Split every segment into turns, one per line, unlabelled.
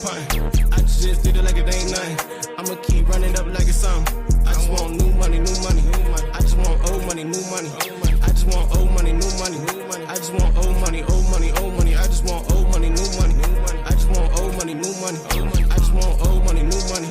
I just did it like it ain't nothing. I'ma keep running up like it's something. I just want new money, new money. I just want old money, new money. I just want old money, new money. I just want old money, old money, old money. I just want old money, new money. I just want old money, new money. I just want old money, new money.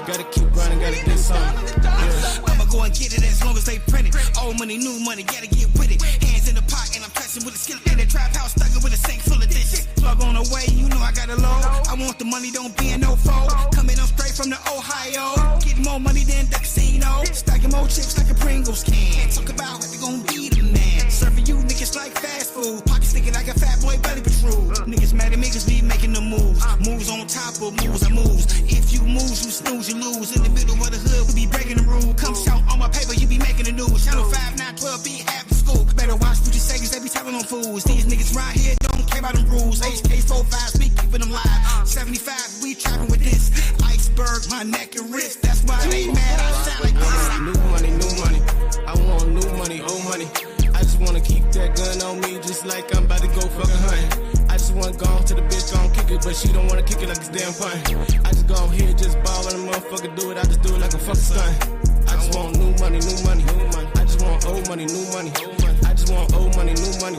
Gotta keep grinding, gotta get something. Yeah.
I'ma go and get it as long as they print it. Old money, new money, gotta get with it. Hands in the pot and I'm touching with a skillet in the trap house, stuck with a sink full of dishes. Plug on the way, you know I got a load. I want the money, don't be in no fold. Coming up straight from the Ohio. Getting more money than the casino. Stacking more chips like a Pringles can. Talk about what they gon' be the man. Serving you niggas like fast food. Pockets sticking like a fat boy belly patrol. Niggas mad at me cause we making the moves. Moves on top of moves I moves. If you move, you snooze, you lose. In the middle of the hood, we be breaking the rule. Come shout on my paper, you be making the news. Channel 5, 9, 12, be half the school. Better watch what you say cause they be telling on fools. These niggas right here don't care about them rules. HK 45, we keeping them live. 75, we trapping with this. Iceberg, my neck and wrist. That's why they mad, I sound like this.
New money, new money. I want new money, old money. I just wanna keep that gun on me just like I'm about to go fucking hunting. I just wanna go on to the bitch, gon' kick it, but she don't wanna kick it like it's damn fun. I just go on here, just ball when a motherfucker do it, I just do it like a fucking stunt. I just want new money, new money. I just want old money, new money. I just want old money, new money.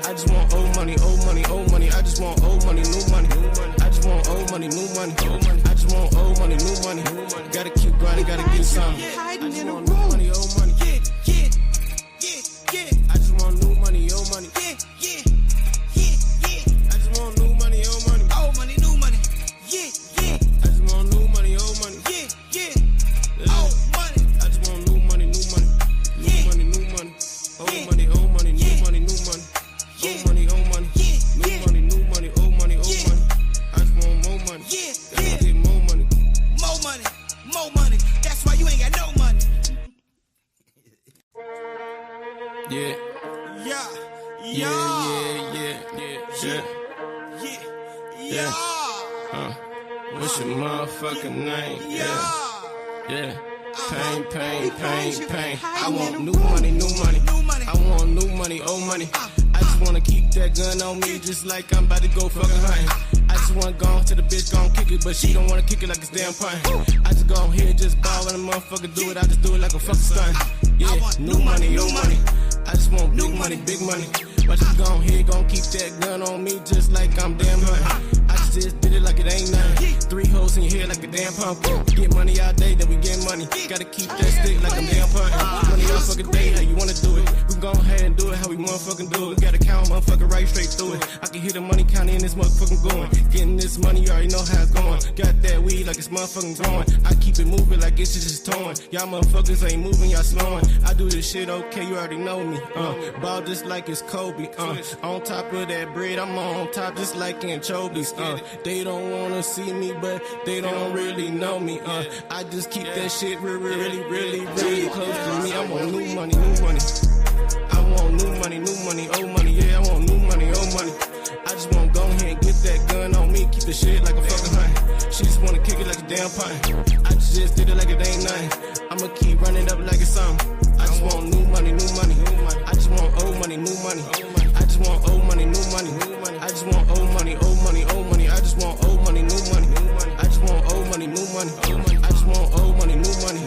I just want old money, old money, old money. I just want old money, new money. I just want old money, new money. I just want old money, new money. Gotta keep grinding, gotta get some. I just want new money, old money. I just want new money, old money. I just want new money, old money.
Old money, new money.
I just want new money, old money.
Old money.
I just want new money, new money. New money, new money. Old money, old money, new money, new money. Old money, old money. New money, new money, old money, old money. I just want more money. Gotta get more money.
More money, more money. That's why you ain't got no money.
Yeah. Yeah. What's your motherfucking name? Yeah. Pain. I want new money, new money. I want new money, old money. I just wanna keep that gun on me just like I'm about to go fucking hunting. I just wanna go on to the bitch, gon' kick it, but she don't wanna kick it like it's damn pun. I just go on here, just ball when a motherfucker do it, I just do it like a fucking stunt. Yeah, new money, old money. I just want big money, big money. But you gon' here, gon' keep that gun on me just like I'm damn hunting. I just did it like it ain't nothing. 3 holes in your head like a damn pumpkin. Get money all day, then we get money. Gotta keep that stick like I'm damn punting. Money all fucking day, how you wanna do it? We gon' ahead and do it how we motherfucking do it. Gotta count motherfucking right straight through it. I can hear the money counting in this motherfucking going. Getting this money, you already know how it's going. Got that weed like it's motherfucking growing. I keep it moving like it's just towing. Y'all motherfuckers ain't moving, y'all slowing. I do this shit okay, you already know me. Ball just like it's Kobe. On top of that bread, I'm on top just like anchovies. They don't wanna see me, but they don't really know me. I just keep that shit really close to me. I want new money, new money. I want new money, old money. Yeah, I want new money, old money. I just wanna go ahead and get that gun on me, keep the shit like a fucking hunting. She just wanna kick it like a damn pun. I just did it like it ain't nothing. I'ma keep running up like it's something. I just want new money, new money. I just want old money, new money. I just want old money, new money. I just want old money, old money, old money. I just want old money, new money. I just want old money, new money. I just want old money, new money.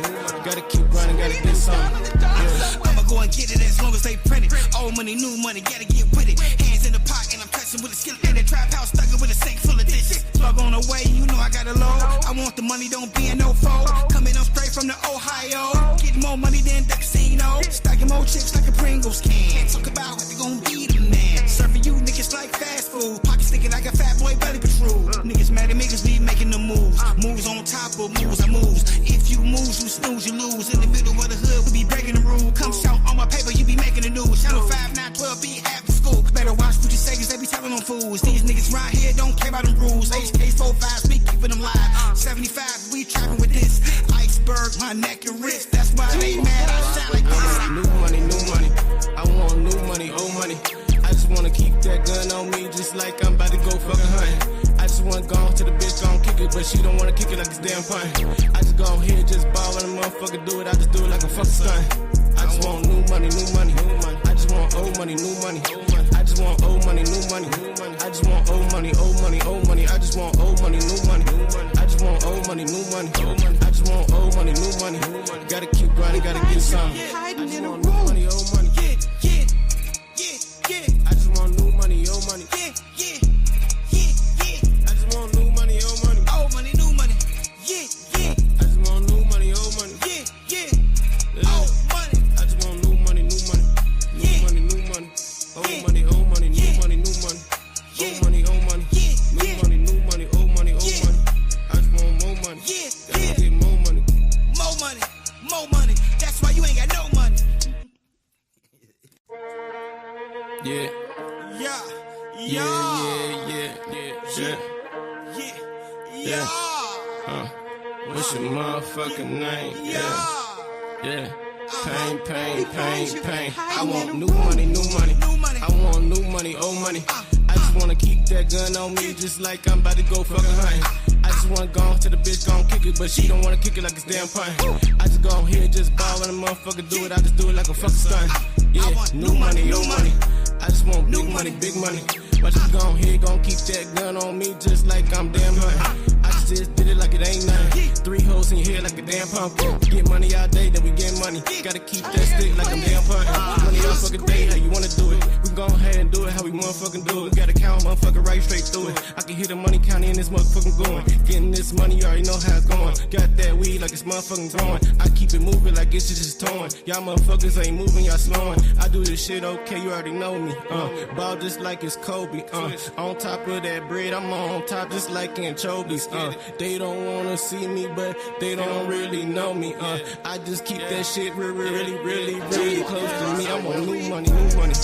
Gotta keep grinding, gotta get something. Yeah.
I'ma go and get it as long as they print it. Old money, new money, gotta get with it. Hands in the pot and I'm touching with a skillet in the trap house, stuck with a sink full of dishes. Plug on the way, you know I got a load. I want the money, don't be in no fold. Coming up straight from the Ohio. Getting more money than the casino. Stacking more chips like a Pringles can. Talk about what they gon' be the man. Serving you niggas like fast food. Pockets sticking like a fat boy belly patrol. Niggas mad at me cause we making the moves. Moves on top of moves I moves. If you move, you snooze, you lose. In the middle of the hood, we be breaking the rule. Come shout on my paper, you be making the news. Channel 5, 9, 12, be half the school. Better watch what you say cause they be telling on fools. These niggas right here don't care about them rules. HK 45, we keeping them live. 75, we trapping with this. Iceberg, my neck and wrist. That's why they mad, I sound like this.
New money, new money. I want new money, old money. I just wanna keep that gun on me just like I'm about to go fucking hunting. I just wanna go on to the bitch, gon' kick it, but she don't wanna kick it like it's damn pun. I just go on here, just ball when a motherfucker do it, I just do it like a fucking stunt. I just want new money, new money. I just want old money, new money. I just just want old money, new money. I just want old money, old money, old money. I just want old money, new money. I just want old money, new money. I just want old money, new money. Gotta keep grinding, gotta get some. I just want new money, old money. I just want new money, old money. I just want new money, old money.
Old money, new money.
I just want new money, old money.
Old money.
I just want new money, new money. New money, new money. Old money, old money, new money, new money. Old money, old money. New money, new money, old money, old money. I just want more money. Gotta get more money.
More money, more money. That's why you ain't got no money.
Yeah. What's your motherfucking name? Yeah. Pain. I want new money, new money. I want new money, old money. I just wanna keep that gun on me just like I'm about to go fucking hunting. I just wanna go to the bitch, gon' kick it, but she don't wanna kick it like it's damn pint. I just go on here, just ball when a motherfucker do it, I just do it like a fucking stunt. Yeah, new money, old money. I just want big money, big money. But just go on here, gon' keep that gun on me just like I'm damn hunting. I just did it like it ain't nothing. 3 holes in your head like a damn pumpkin. We get money all day, then we get money. Gotta keep that stick like I'm damn punting. Money all fucking day, how you wanna do it? We gon' ahead and do it how we motherfucking do it. We gotta count motherfucking right straight through it. I can hear the money counting in this motherfucking going. Getting this money, you already know how it's going. Got that weed like it's motherfucking throwing. I keep it moving like it's just towing. Y'all motherfuckers ain't moving, y'all slowing. I do this shit okay, you already know me. Ball just like it's Kobe. On top of that bread, I'm on top just like anchovies. They don't wanna see me, but they don't really know me. I just keep that shit really close to me. I want new money, new money.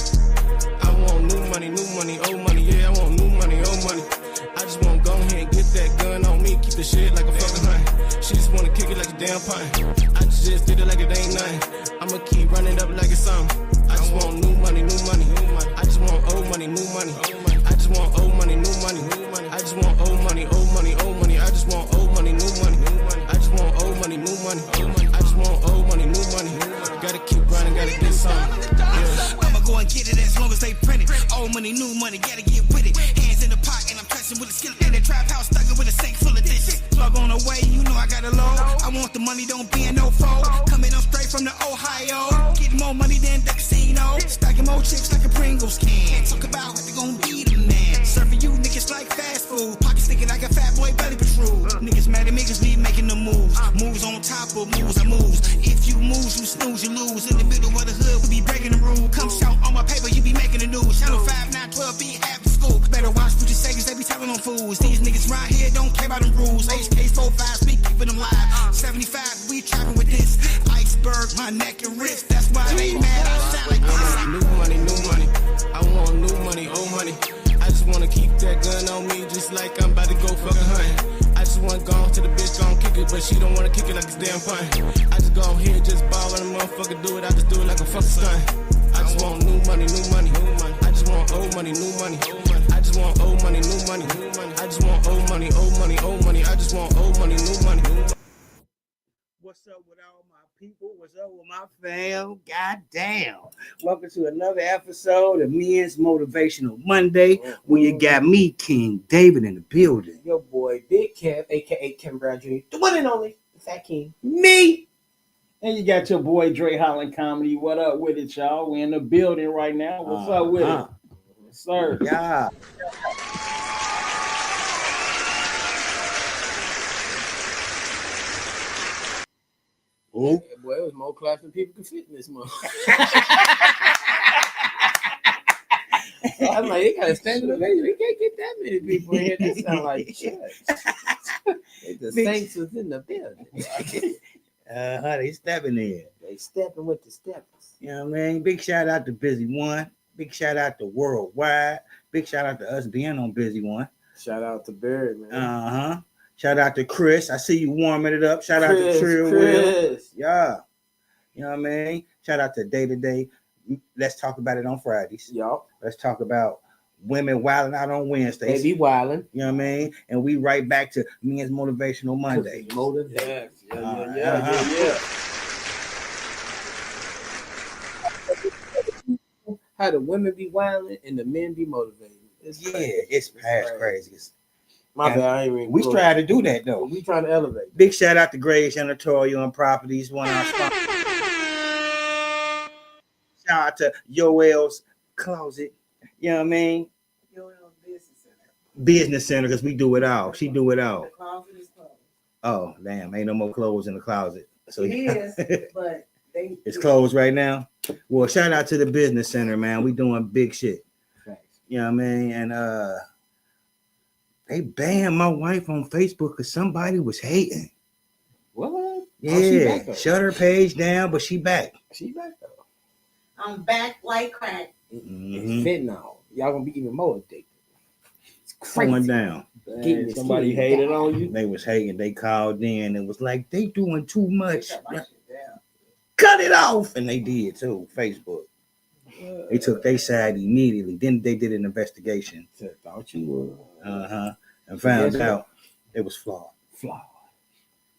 I want new money, old money. Yeah, I want new money, old money. I just wanna go ahead and get that gun on me, keep the shit like a fucking hunt. She just wanna kick it like a damn pint. I just did it like it ain't nothing. I'ma keep running up like it's something. I just want new money, new money. I just want old money, new money. I just want old money, new money. I just want old money, old money, old money. I just want old money, new money. I just want old money, new money. I just want old money, new money. Gotta keep grinding, gotta get something. Yeah.
I'ma go and get it as long as they print it. Old money, new money, gotta get with it. Hands in the pocket, I'm touching with a skillet in the trap house, stuck with a sink full of dishes. Plug on the way, you know I got a load. I want the money, don't be in no foe. Coming up straight from the Ohio. Getting more money than the casino. Stacking more chips like a Pringles can. Talk about what they gon' be the man. Serving you niggas like fast food. Pocket sticking like a fat boy belly patrol. Niggas mad at me cause we making the moves. Moves on top of moves, I moves. If you move, you snooze, you lose. In the middle of the hood, we be breaking the rule. Come shout on my paper, you be making the news. Channel 5, 9, 12, be after school. Better watch future seconds, they be telling on fools. These niggas right here don't care about them rules. HK 45, we keeping them live. 75, we trapping with this. Iceberg, my neck and wrist. That's why they mad, I sound like this.
New money, new money. I want new money, old money. I just wanna keep that gun on me just like I'm about to go fucking hunting. I just wanna go to the bitch, gon' kick it, but she don't wanna kick it like it's damn pint. I just go here, just ball when a motherfucker do it, I just do it like a fucking stunt. I just want new money, new money. I just want old money, new money. I just want old money, new money. I just want old money, old money, old money. I just want old money, new money.
What's up with all my people? What's up with my fam? Goddamn. Welcome to another episode of Men's Motivational Monday, where you got me, King David, in the building.
Your boy, Big Kev, a.k.a. Kevin Brown Jr., the one and only, the Fat King.
Me! And you got your boy, Dre Holland Comedy. What up with it, y'all? We're in the building right now. What's up with it? Yes, sir.
Yeah.
Ooh.
Yeah, boy, it was more claps than people could fit in this month. I'm like, they gotta stand up. We can't get that many people in here. That sound like church. The saints was in the building.
They stepping in.
They stepping with the steppers.
You know what I mean? Big shout out to Busy One. Big shout out to Worldwide. Big shout out to us being on Busy One.
Shout out to Barry, man.
Shout out to Chris. I see you warming it up. Shout out to Trill Will. Yeah. You know what I mean? Shout out to Day to Day. Let's talk about it on Fridays.
Y'all.
Let's talk about women wilding out on Wednesdays.
They be wilding.
You know what I mean? And we right back to Men's Motivational Monday.
Motivation. Yeah. how the women be wilding and the men be motivated. It's crazy.
It's past crazy.
My bad, I ain't even.
We try to do that though.
We trying to elevate.
Big shout out to Grace Janitorial and Properties, one of our sponsors. Shout out to Yoel's Closet. You know what I mean?
Yoel's
Business Center, because we do it all. She do it all.
The closet is closed.
Oh, damn. Ain't no more clothes in the closet. So
It is, but
it's closed right now. Well, shout out to the Business Center, man. We doing big shit.
Thanks.
You know what I mean? And they banned my wife on Facebook because somebody was hating.
What?
Yeah, shut her page down, but she back.
She back though.
I'm back like crack.
Mm-hmm.
It's fentanyl. Y'all gonna be even more addicted. It's
Going down.
Getting somebody hated on you.
They was hating. They called in and was like, they doing too much. Cut it off. And they did too. Facebook. They took their side immediately. Then they did an investigation.
Thought you would.
And found out it was flawed.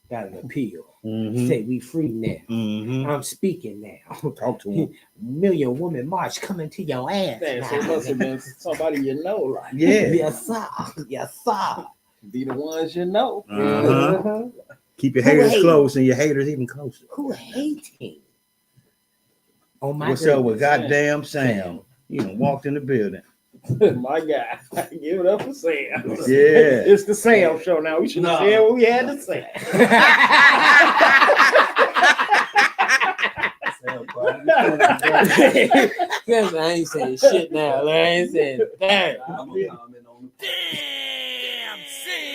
Got an appeal.
Mm-hmm.
Say we free now.
Mm-hmm.
I'm speaking now.
Talk to him.
Million woman march coming to your ass.
Damn, so it must have been somebody you know, like
Yeah.
Yes, sir. Yes, sir.
be the ones you know.
Uh-huh. Keep your haters close and your haters even closer.
Who hating? Oh my!
What's up with goddamn Sam? You know, walked in the building.
My guy, give it up for Sam.
Yeah.
It's the Sam show now. We should have said what we had to say.
I ain't saying shit now. I ain't saying that.
Damn, Sam.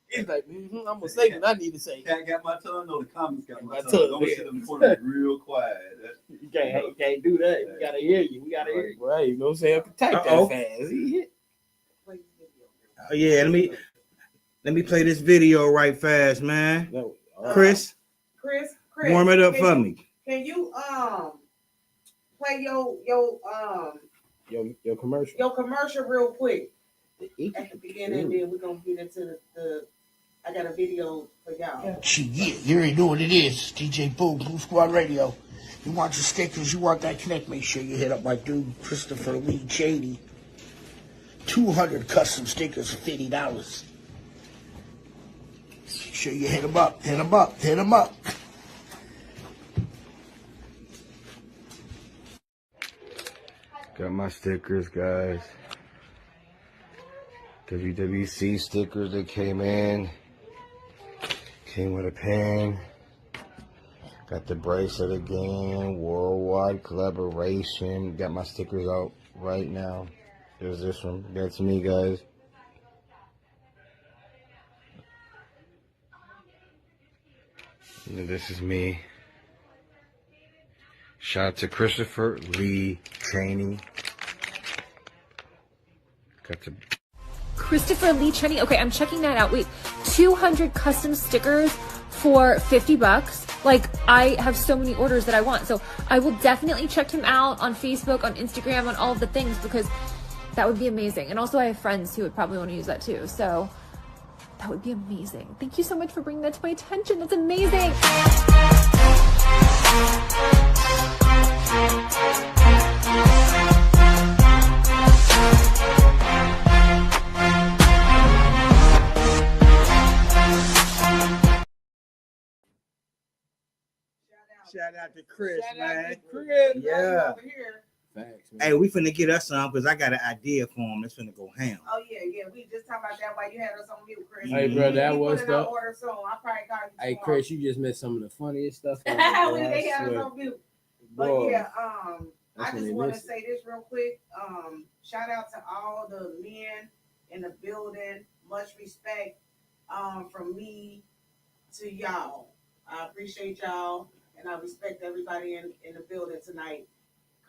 He's like, I'm gonna say what I need to say.
Cat got my tongue. No, the comments got my
tongue.
tongue. I'm gonna sit in the corner real quiet.
You can't do that. We gotta hear you. We gotta hear you.
Right, you know what I'm saying? Type
Uh-oh.
that fast. He hit.
Oh, yeah, let me play this video right fast, man.
No.
Chris, warm it up for me.
Can you play your commercial real quick at the beginning, then we're gonna get into the I got a video for y'all.
Yeah, you already know what it is. DJ Boo, Blue Squad Radio. You want your stickers, you want that connect, make sure you hit up my dude, Christopher Lee Cheney. 200 custom stickers for $50. Make sure you hit him up, hit him up, hit him up.
Got my stickers, guys. WWC stickers that came in. Came with a pen. Got the bracelet again. Worldwide collaboration. Got my stickers out right now. There's this one. That's me, guys. And this is me. Shout out to Christopher Lee Cheney. Got the
Christopher Lee Cheney. Okay, I'm checking that out. Wait, 200 custom stickers for $50. Like, I have so many orders that I want. So I will definitely check him out on Facebook, on Instagram, on all of the things, because that would be amazing. And also I have friends who would probably want to use that too. So that would be amazing. Thank you so much for bringing that to my attention. That's amazing.
Shout out to Chris, man.
Chris.
Yeah.
Over here.
Facts, man.
Hey, we finna get us some because I got an idea for him. It's finna go ham.
Oh yeah. We just talking about that while you had us on mute, Chris.
Hey, bro, that
We
was
put it on
the.
order soon. I probably call you
Hey,
tomorrow.
Chris, you just missed some of the funniest stuff.
When they had us on mute. But
Boy,
yeah,
that's
I
when
just
they
want to
missed it.
say this real quick. Shout out to all the men in the building. Much respect from me to y'all. I appreciate y'all, and I respect everybody in the building tonight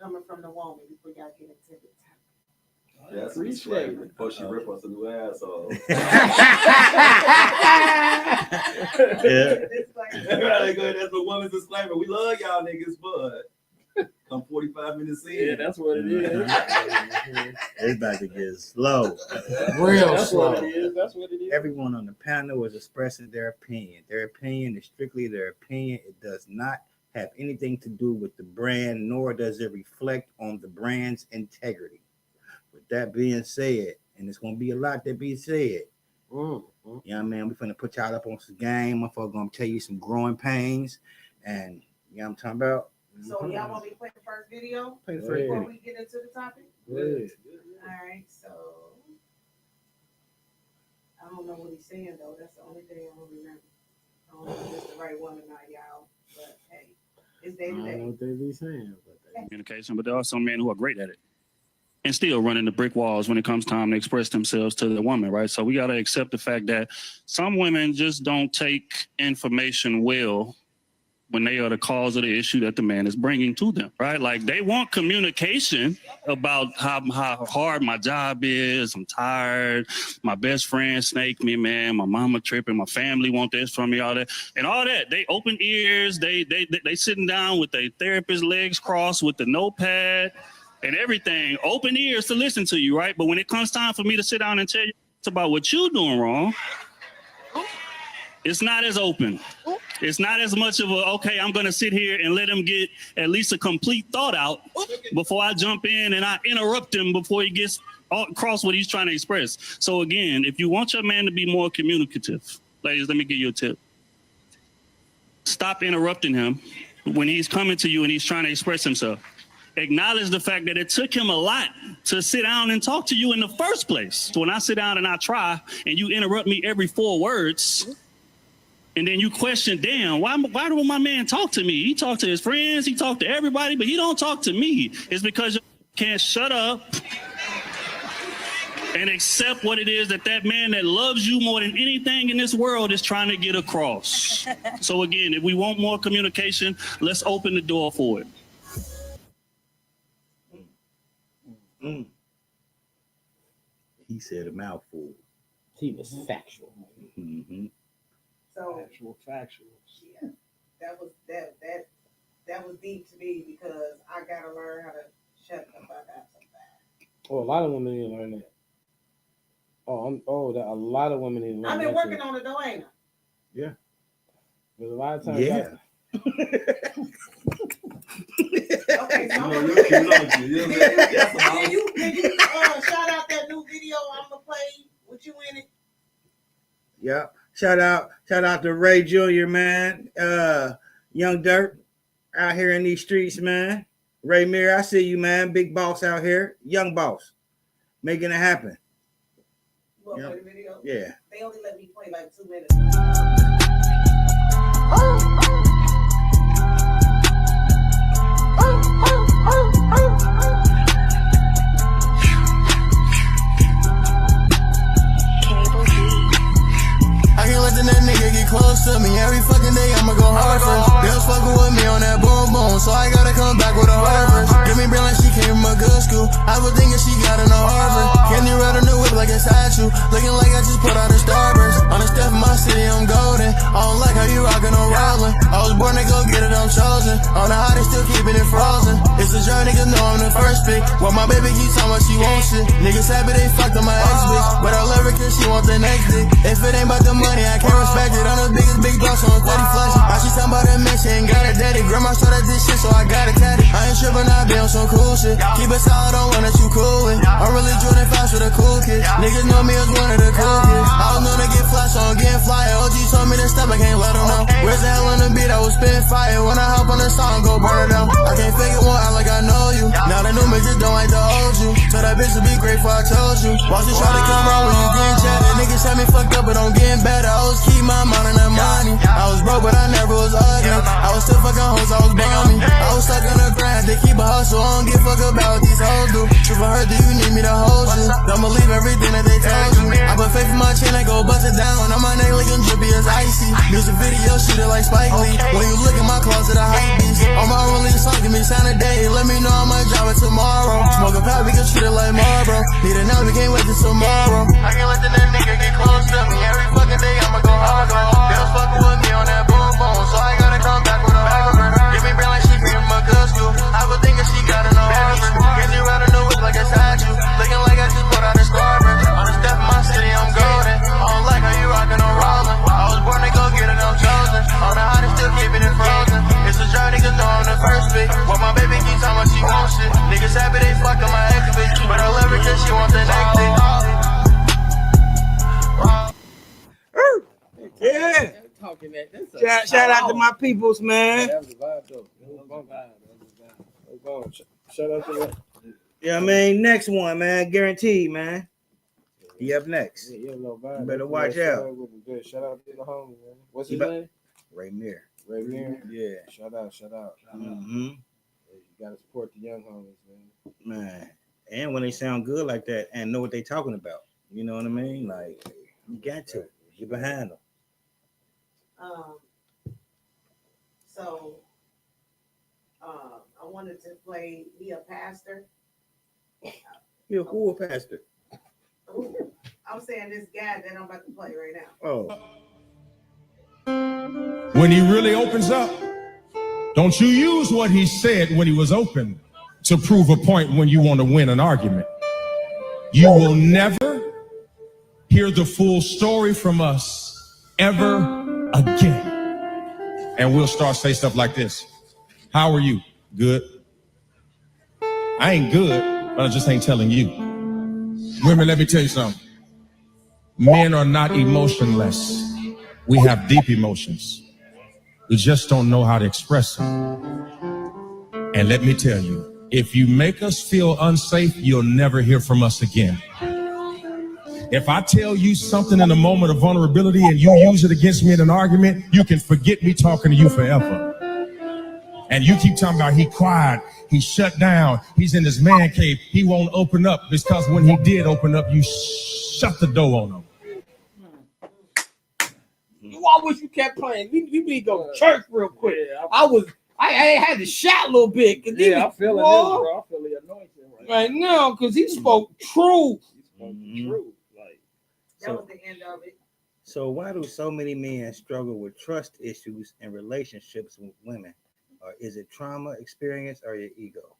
coming from the woman before y'all get into the topic.
That's a disclaimer. Before she rip us a new asshole. That's the woman's disclaimer. We love y'all niggas, but come 45 minutes in.
Yeah, that's what it is.
It's about to get slow.
Real
That's
slow.
what it is. That's what it is.
Everyone on the panel is expressing their opinion. Their opinion is strictly their opinion. It does not have anything to do with the brand, nor does it reflect on the brand's integrity. With that being said, and it's gonna be a lot that be said. You know what I mean? We're finna put y'all up on some game. Motherfucker gonna tell you some growing pains, and you know what I'm talking about.
So y'all want me to play the first video
Play the first
before
video.
we get into the topic?
Good.
All right, so I don't know what he's saying though. That's the only thing I don't remember. I don't know if it's the right one or not, y'all. But hey, it's day
I
to
don't know
day.
what they be saying, but
Communication, but there are some men who are great at it and still running the brick walls when it comes time to express themselves to the woman, right? So we got to accept the fact that some women just don't take information well when they are the cause of the issue that the man is bringing to them, right? Like they want communication about how hard my job is. I'm tired. My best friend snaked me, man. My mama tripping. My family want this from me, all that. And all that. They open ears. They sitting down with their therapist legs crossed with the notepad and everything. Open ears to listen to you, right? But when it comes time for me to sit down and tell you about what you're doing wrong, it's not as open. It's not as much of a, okay, I'm going to sit here and let him get at least a complete thought out before I jump in and I interrupt him before he gets across what he's trying to express. So again, if you want your man to be more communicative, ladies, let me give you a tip. Stop interrupting him when he's coming to you and he's trying to express himself. Acknowledge the fact that it took him a lot to sit down and talk to you in the first place. So when I sit down and I try and you interrupt me every 4 words, and then you question, damn, why do my man talk to me? He talk to his friends, he talk to everybody, but he don't talk to me. It's because you can't shut up and accept what it is that man that loves you more than anything in this world is trying to get across. So again, if we want more communication, let's open the door for it.
He said a mouthful.
he was factual.
Mm-hmm.
So
Factual.
yeah, that was deep to me because I gotta learn how to shut the fuck up sometimes.
Oh, a lot of women need to learn that. A lot of women need to learn that.
I've been working on it though, ain't I?
Yeah.
But a lot of times,
Yeah.
Okay, so can you shout out that new video I'm gonna play with you in it?
Yeah. Shout out to Ray Jr., man. Young Dirt out here in these streets, man. Ray Mir, I see you, man. Big boss out here. Young boss. Making it happen.
You want to
Yeah.
play the video?
Yeah.
They only let me play like 2 minutes.
I can't let that nigga get close to me. Every fucking day I'ma go hard first. They was fucking with me on that boom boom, so I gotta come back with a hard verse. Give me brain like she came from a good school. I was thinking she got in a Harvard. Candy red on the whip like a statue. Looking like I just put out a Starburst. On the step of my city, I'm golden. I don't like how you rockin' on rolling. I was born to go get it, I'm chosen. On the hot, they still keeping it frozen. It's a journey, niggas know I'm the first pick. While my baby keeps talking about she wants shit. Niggas happy they fucked on my ex bitch, but I love her cause she want the next dick. If it ain't about the money, I can't respect it. I'm the biggest big boss on 30 flushes. Now she talking about that man, she ain't got a daddy. Grandma started this shit, so I got a caddy. I ain't tripping, I be on some cool shit. Keep it solid on one that you cool with. I'm really Jordan fast with a cool kid. Niggas know me as one of the cool kids. I was known to get fly, so I'm getting flyer. OG told me to stop, I can't let them know. Where's the hell on the beat? I was spitting fire. When I hop on the song, go burn it down. I can't fake it one out like I know you. Now the new bitches don't like to hold you. Tell that bitch to be grateful I told you. Watch you try to come around when you getting chatted. Niggas had me fucked up, but I'm getting better. I always keep my mind on that money. I was broke, but I never was ugly. I was still fucking hoes, I was bummy. I was stuck on the grind, they keep a hustle. I don't give a fuck about what these hoes do. Truth I heard, do you need me to hold you? Don't believe everything that they told you. I put faith in my chin, I go bust it down. On my neck looking drippy as icy. Music video, shoot it like Spike Lee. When you look in my closet, I hype beast. On my release song, give me sign a day. Let me know I might drop it tomorrow. Smoke a pop, we can treat it like Marlboro. Need it now, we can't wait till tomorrow. I can't let that nigga get close to me. Every fucking day I'ma go hard. They was fucking with me on that boom boom, so I gotta come back with a hard verse. Give me brain like she came from a good school. I was thinking she got in a Harvard. Candy red on the whip like a statue. Looking like I just put out a Starburst. On the step of my city, I'm golden. I don't like how you rockin' on rolling. I was born to go get it, I'm chosen. On the hot, still keeping it frozen. It's a journey, perfect. Well, my baby keeps talking about she wants shit. Niggas happy they fucking my ex bitch, but I love her cause she want the next thing.
Yeah.
Talking that. That's
Shout out to my peoples, man.
That was a vibe though. Shout out to that.
Yeah, I mean, next one, man. Guaranteed, man. He up next.
Yeah, no vibe.
You better watch out.
Good. Shout out to the homie, man. What's his
You
name?
Ray Mir.
Ray Mir.
Yeah.
Shout out.
Mm-hmm.
You gotta support the young homies, man.
Man. And when they sound good like that and know what they talking about. You know what I mean? Like, you got to. Get behind them.
So I wanted to play Be a Pastor.
You're a cool pastor.
I'm saying this guy that I'm about to play right now.
Oh.
When he really opens up, don't you use what he said when he was open to prove a point when you want to win an argument. You will never hear the full story from us ever again. And we'll start say stuff like this. How are you? Good. I ain't good, but I just ain't telling you. Women, let me tell you something. Men are not emotionless. We have deep emotions. We just don't know how to express them. And let me tell you, if you make us feel unsafe, you'll never hear from us again. If I tell you something in a moment of vulnerability and you use it against me in an argument, you can forget me talking to you forever. And you keep talking about he quiet, he shut down, he's in his man cave, he won't open up because when he did open up, you shut the door on him.
I wish you kept playing. We need to go to church real quick. I had to shout a little bit.
Yeah, I'm feeling this, bro. I feel the anointing
right now because he spoke truth.
True. Like
that was the end of it.
So why do so many men struggle with trust issues in relationships with women? Or is it trauma, experience, or your ego?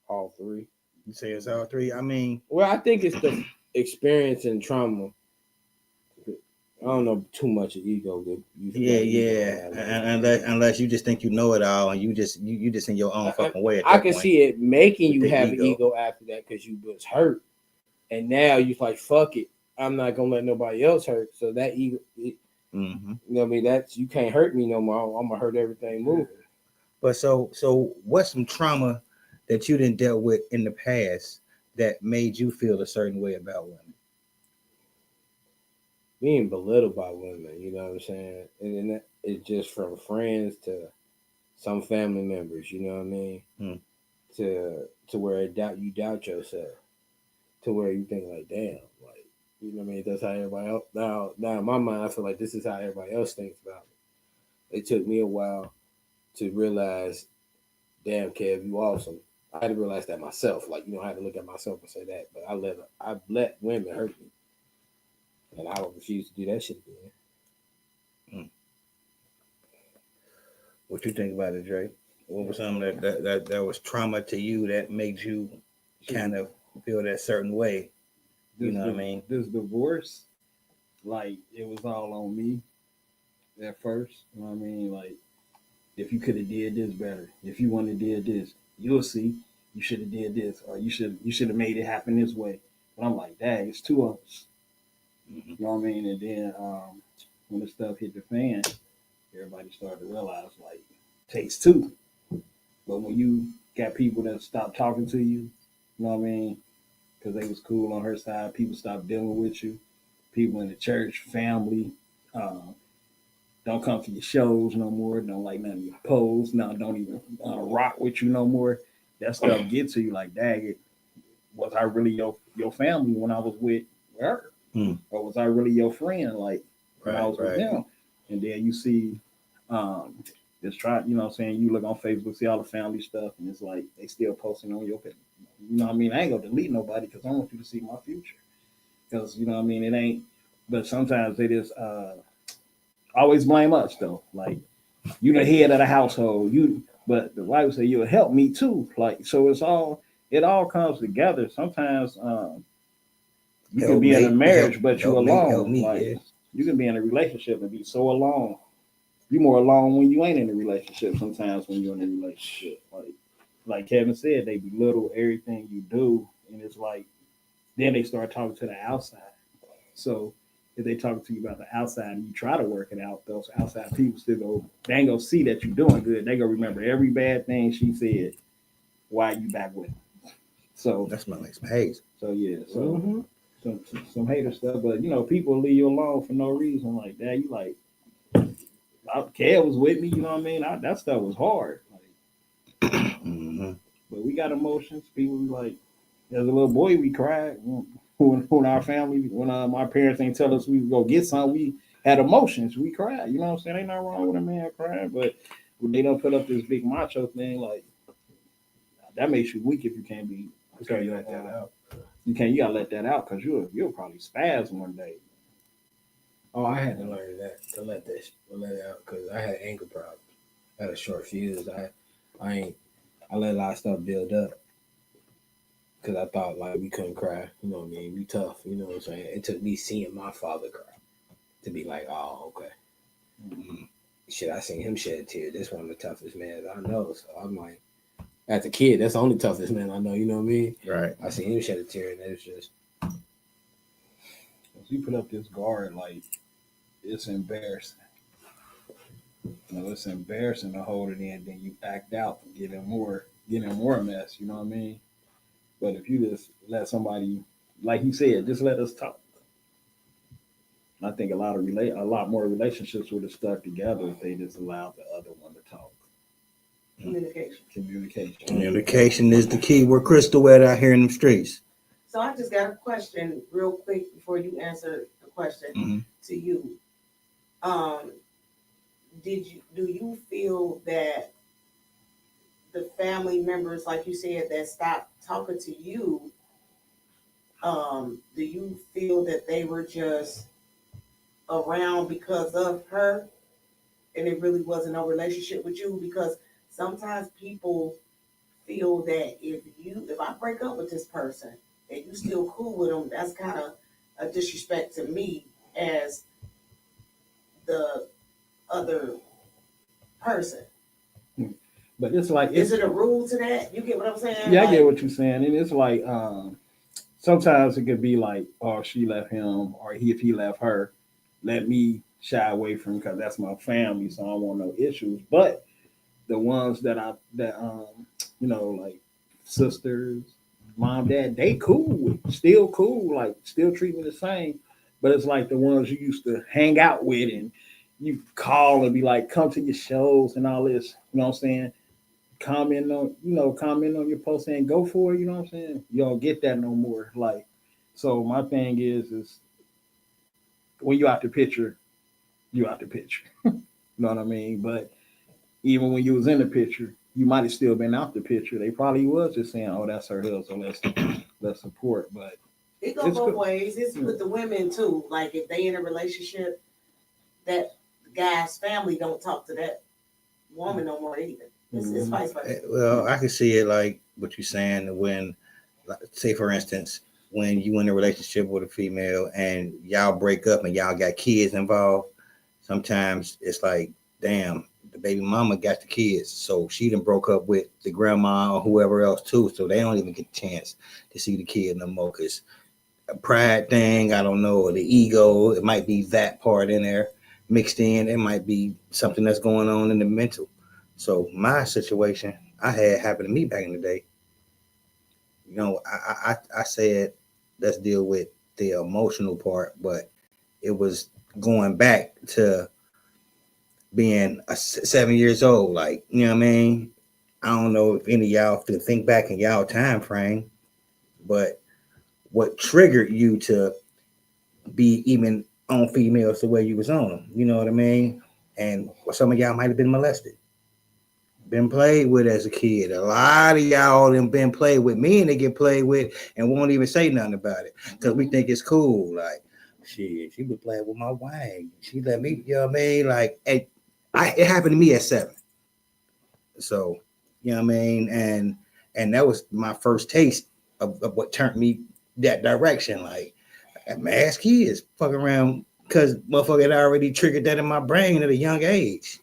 All three.
You say it's all three? I mean,
well, I think it's the experience and trauma. I don't know too much of ego.
Unless you just think you know it all and you just in your own fucking way.
I can see it making you have an ego after that because you was hurt, and now you like fuck it. I'm not gonna let nobody else hurt. So that ego, you know what I mean? That's you can't hurt me no more. I'm gonna hurt everything moving.
But so what's some trauma that you didn't deal with in the past that made you feel a certain way about women?
Being belittled by women, you know what I'm saying? And then that, it's just from friends to some family members, you know what I mean? To where you doubt yourself, to where you think like, damn, like, you know what I mean? That's how everybody else, now in my mind, I feel like this is how everybody else thinks about it. It took me a while to realize, damn, Kev, you awesome. I had to realize that myself. Like, you know, I had to look at myself and say that. But I let women hurt me. And I would refuse to do that shit again.
What you think about it, Dre? What was something that was trauma to you that made you kind of feel that certain way? You know what I mean?
This divorce, like, it was all on me at first. You know what I mean? Like, if you could have did this better, if you wouldn't have did this, you'll see you should have did this, or you should have made it happen this way. But I'm like, dang, it's two of us. You know what I mean? And then when the stuff hit the fan, everybody started to realize, like, it takes two. But when you got people that stop talking to you, you know what I mean? Because they was cool on her side, people stopped dealing with you. People in the church, family, don't come to your shows no more. Don't like none of your posts. No, don't even rock with you no more. That stuff gets to you like, dang it. Was I really your family when I was with her? Or was I really your friend? Like when I was with them? And then you see, just try, you know what I'm saying? You look on Facebook, see all the family stuff, and it's like they still posting on your page. You know what I mean? I ain't gonna delete nobody because I want you to see my future. Because, you know what I mean? It ain't, but sometimes they just always blame us though. Like, you the head of the household. But the wife say you'll help me too. Like, so it all comes together. Sometimes you can be in a marriage, but you're alone. You can be in a relationship and be so alone. You're more alone when you ain't in a relationship. Sometimes when you're in a relationship, like like Kevin said, they belittle everything you do, and it's like then they start talking to the outside. So if they talk to you about the outside and you try to work it out, those outside people still go, they ain't gonna see that you're doing good. They gonna remember every bad thing she said while you back with them. So
that's my next page.
So yeah, so some hater stuff, but you know, people leave you alone for no reason like that. You like, Kev was with me, you know what I mean? That stuff was hard. Like, but we got emotions. People like, as a little boy, we cried when our family, when my parents ain't tell us we would go get some. We had emotions. We cried. You know what I'm saying? Ain't nothing wrong with a man crying, but when they don't put up this big macho thing, like that makes you weak if you can't be.
You let that out.
You gotta let that out because you'll probably spaz one day.
Oh, I had to learn that to let it out because I had anger problems. I had a short fuse. I let a lot of stuff build up because I thought like we couldn't cry. You know what I mean? We tough. You know what I'm saying? It took me seeing my father cry to be like, oh, okay. Shit, I seen him shed tears. This one of the toughest men I know. So I'm like, as a kid, that's the only toughest man I know. You know what I mean?
Right.
I seen him shed a tear, and it was just.
If you put up this guard, like, it's embarrassing. You know, it's embarrassing to hold it in, then you act out and get in more mess. You know what I mean? But if you just let somebody, like you said, just let us talk. I think a lot more relationships would have stuck together if they just allowed the other one to talk.
Communication is the key. We're crystal wet out here in the streets.
So I just got a question real quick before you answer the question to you. Do you feel that the family members, like you said, that stopped talking to you, do you feel that they were just around because of her and it really wasn't no relationship with you? Because sometimes people feel that if I break up with this person and you still cool with them, that's kind of a disrespect to me as the other person.
But it's like,
is it a rule to that? You get what I'm saying?
Yeah, I get what you're saying. And it's like, sometimes it could be like, oh, she left him, or if he left her, let me shy away from because that's my family, so I don't want no issues. But the ones that you know, like sisters, mom, dad, they cool with, still cool, like still treat me the same. But it's like the ones you used to hang out with and you call and be like, come to your shows and all this, you know what I'm saying? Comment on your post saying go for it, you know what I'm saying? You don't get that no more. Like, so my thing is when you out the picture, you out the picture. You know what I mean? But even when you was in the picture, you might have still been out the picture. They probably was just saying, oh, that's her hill, so let's support. But
it goes both ways. It's with the women too. Like if they in a relationship, that guy's family don't talk to that woman no more either. It's vice versa.
Well, I can see it like what you're saying when, say for instance, when you in a relationship with a female and y'all break up and y'all got kids involved, sometimes it's like, damn, the baby mama got the kids, so she done broke up with the grandma or whoever else too, so they don't even get a chance to see the kid no more because a pride thing, I don't know, or the ego, it might be that part in there mixed in. It might be something that's going on in the mental. So my situation I had happened to me back in the day. You know, I said let's deal with the emotional part, but it was going back to being 7 years old. Like, you know what I mean? I don't know if any of y'all can think back in y'all time frame, but what triggered you to be even on females the way you was on them? You know what I mean? And some of y'all might have been molested. Been played with as a kid. A lot of y'all them been played with. Me and they get played with and won't even say nothing about it because we think it's cool. Like, shit, she was playing with my wang. She let me, you know what I mean? Like, it happened to me at 7. So, you know what I mean? And that was my first taste of what turned me that direction. Like, my ass kids fucking around because motherfucker had already triggered that in my brain at a young age.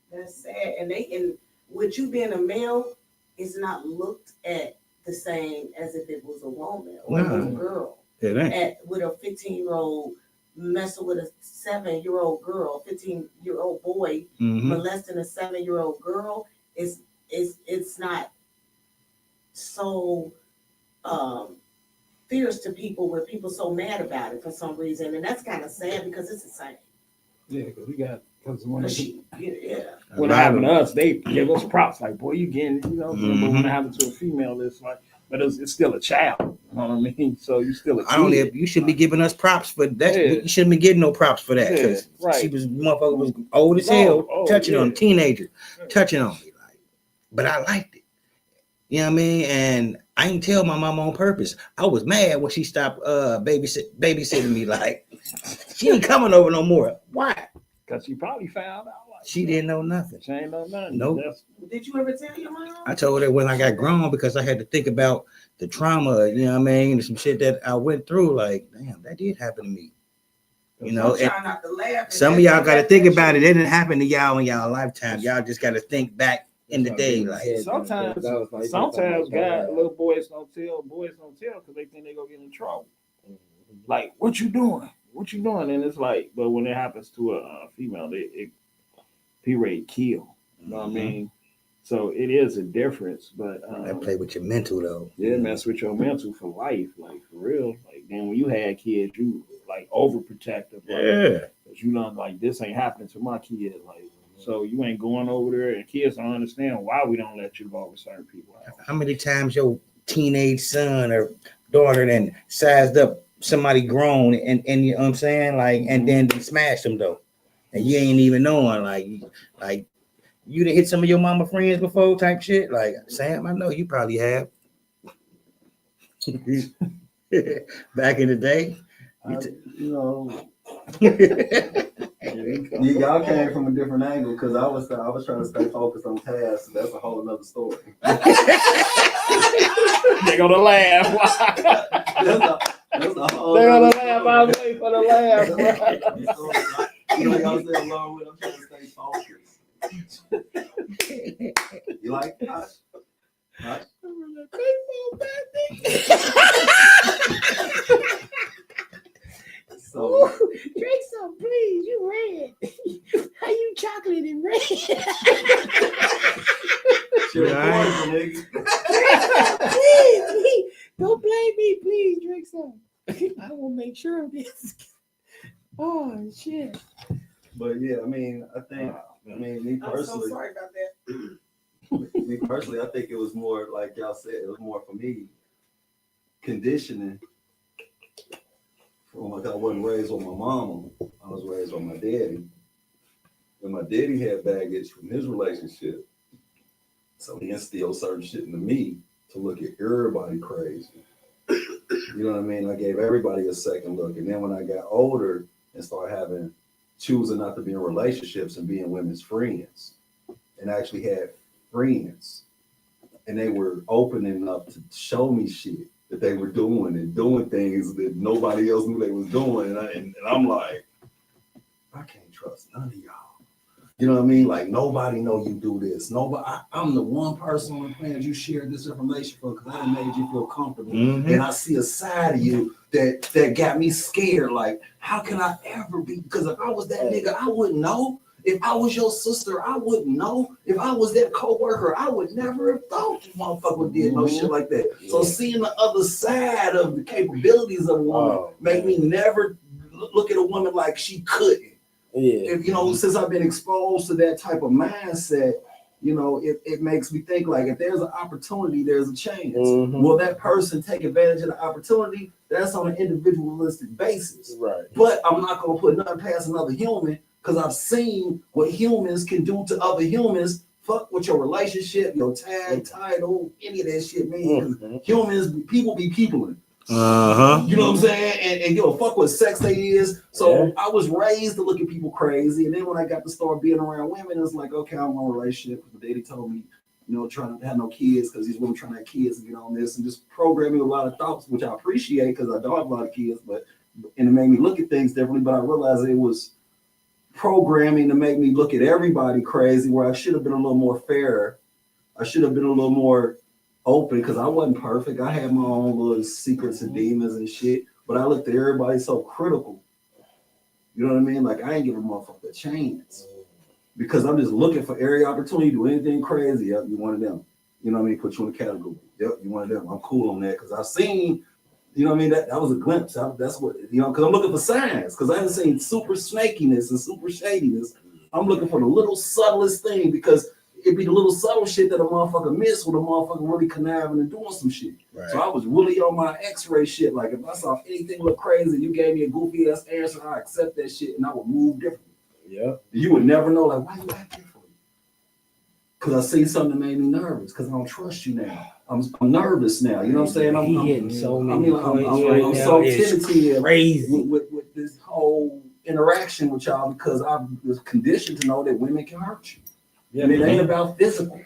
That's sad. And with you being a male, it's not looked at the same as if it was a woman or a little girl.
It ain't.
With a 15-year-old messing with a 7-year-old girl, 15-year-old boy molesting a 7-year-old girl, it's not so fierce to people where people so mad about it for some reason, and that's kind of sad because it's the same.
Yeah, because when
when
it happened to us, they give us props like, boy, you getting, you know. But when it happened to a female, it's like, but it's still a child. You know what I mean? So you still a kid.
You should be giving us props for that. Yeah. You shouldn't be getting no props for that because she was motherfucker was old as hell, touching on a teenager, touching on me. Like, but I liked it. You know what I mean? And I didn't tell my mama on purpose. I was mad when she stopped babysitting me. Like, she ain't coming over no more. Why?
Because she probably found out. Like,
she didn't know nothing.
She ain't know nothing.
Nope.
Did you ever tell your mom?
I told her when I got grown because I had to think about the trauma, you know what I mean? And some shit that I went through. Like, damn, that did happen to me. You know,
not to laugh.
Some of y'all got to think about it. It didn't happen to y'all in y'all lifetime. Y'all just got to think back in the day. Like
sometimes guys, little boys don't tell because they think they gonna get in trouble. Like, what you doing? What you doing? And it's like, but when it happens to a female, it P-rate kill. You know what I mean? So it is a difference, but
that play with your mental though.
Yeah, mess with your mental for life, like for real. Like then when you had kids, you like overprotective. Like, because you know, like this ain't happening to my kid. Like, so you ain't going over there, and kids don't understand why we don't let you go with certain people.
How many times your teenage son or daughter then sized up somebody grown and you know what I'm saying? Like, and then they smashed them though. And you ain't even knowing, like you done hit some of your mama friends before type shit. Like, Sam, I know you probably have. Back in the day.
You know.
Y'all came from a different angle because I was trying to stay focused on tasks. So that's a whole nother story.
They're gonna laugh.
That's a whole
They're gonna laugh. I was waiting for the laugh.
You know, y'all say along with I'm trying to stay focused. You like Hush? Hush?
So, drink some, please. You red. How you chocolate and red? Please, don't blame me. Please drink some. I will make sure of this. Oh shit.
But yeah, I mean, me personally.
I'm so sorry about that.
Me personally, I think it was more like y'all said. It was more for me conditioning. Like I wasn't raised with my mama. I was raised with my daddy. And my daddy had baggage from his relationship. So he instilled certain shit into me to look at everybody crazy. You know what I mean? I gave everybody a second look. And then when I got older and started choosing not to be in relationships and being women's friends, and I actually had friends, and they were open enough to show me shit that they were doing things that nobody else knew they was doing. And I'm like, I can't trust none of y'all. You know what I mean? Like, nobody know you do this. I'm the one person on the planet you shared this information for because I made you feel comfortable. And I see a side of you that got me scared. Like, how can I ever be? Because if I was that nigga, I wouldn't know. If I was your sister, I wouldn't know. If I was that co-worker, I would never have thought you motherfucker did no shit like that. Yeah. So seeing the other side of the capabilities of a woman made me never look at a woman like she couldn't. Yeah. If, you know, since I've been exposed to that type of mindset, you know, it makes me think like if there's an opportunity, there's a chance. Will that person take advantage of the opportunity? That's on an individualistic basis. Right. But I'm not going to put nothing past another human because I've seen what humans can do to other humans. Fuck with your relationship, your tag, title, any of that shit, man. Humans, people be peopling. You know what I'm saying? And give a fuck what sex they is. So I was raised to look at people crazy. And then when I got to start being around women, it's like, okay, I'm in a relationship. My daddy told me, you know, trying to have no kids because these women trying to have kids and get on this and just programming a lot of thoughts, which I appreciate because I don't have a lot of kids, and it made me look at things differently. But I realized it was programming to make me look at everybody crazy where I should have been a little more fair. I should have been a little more open because I wasn't perfect. I had my own little secrets and demons and shit. But I looked at everybody so critical. You know what I mean? Like I ain't give a motherfucker a chance. Because I'm just looking for every opportunity to do anything crazy. Yep, you one of them. You know what I mean? Put you in the category. Yep, you one of them. I'm cool on that because I've seen, you know what I mean? That was a glimpse. That's what, you know, because I'm looking for signs because I haven't seen super snakiness and super shadiness. I'm looking for the little subtlest thing because it'd be the little subtle shit that a motherfucker miss when a motherfucker really conniving and doing some shit. Right. So I was really on my x-ray shit. Like if I saw anything look crazy, you gave me a goofy ass answer, I accept that shit and I would move differently. Yeah. You would never know, like, why you act differently? Because I see something that made me nervous, because I don't trust you now. I'm nervous now. You know what I'm saying? I'm hitting so many I'm so tentative with this whole interaction with y'all because I was conditioned to know that women can hurt you. Yeah, and it ain't about physical.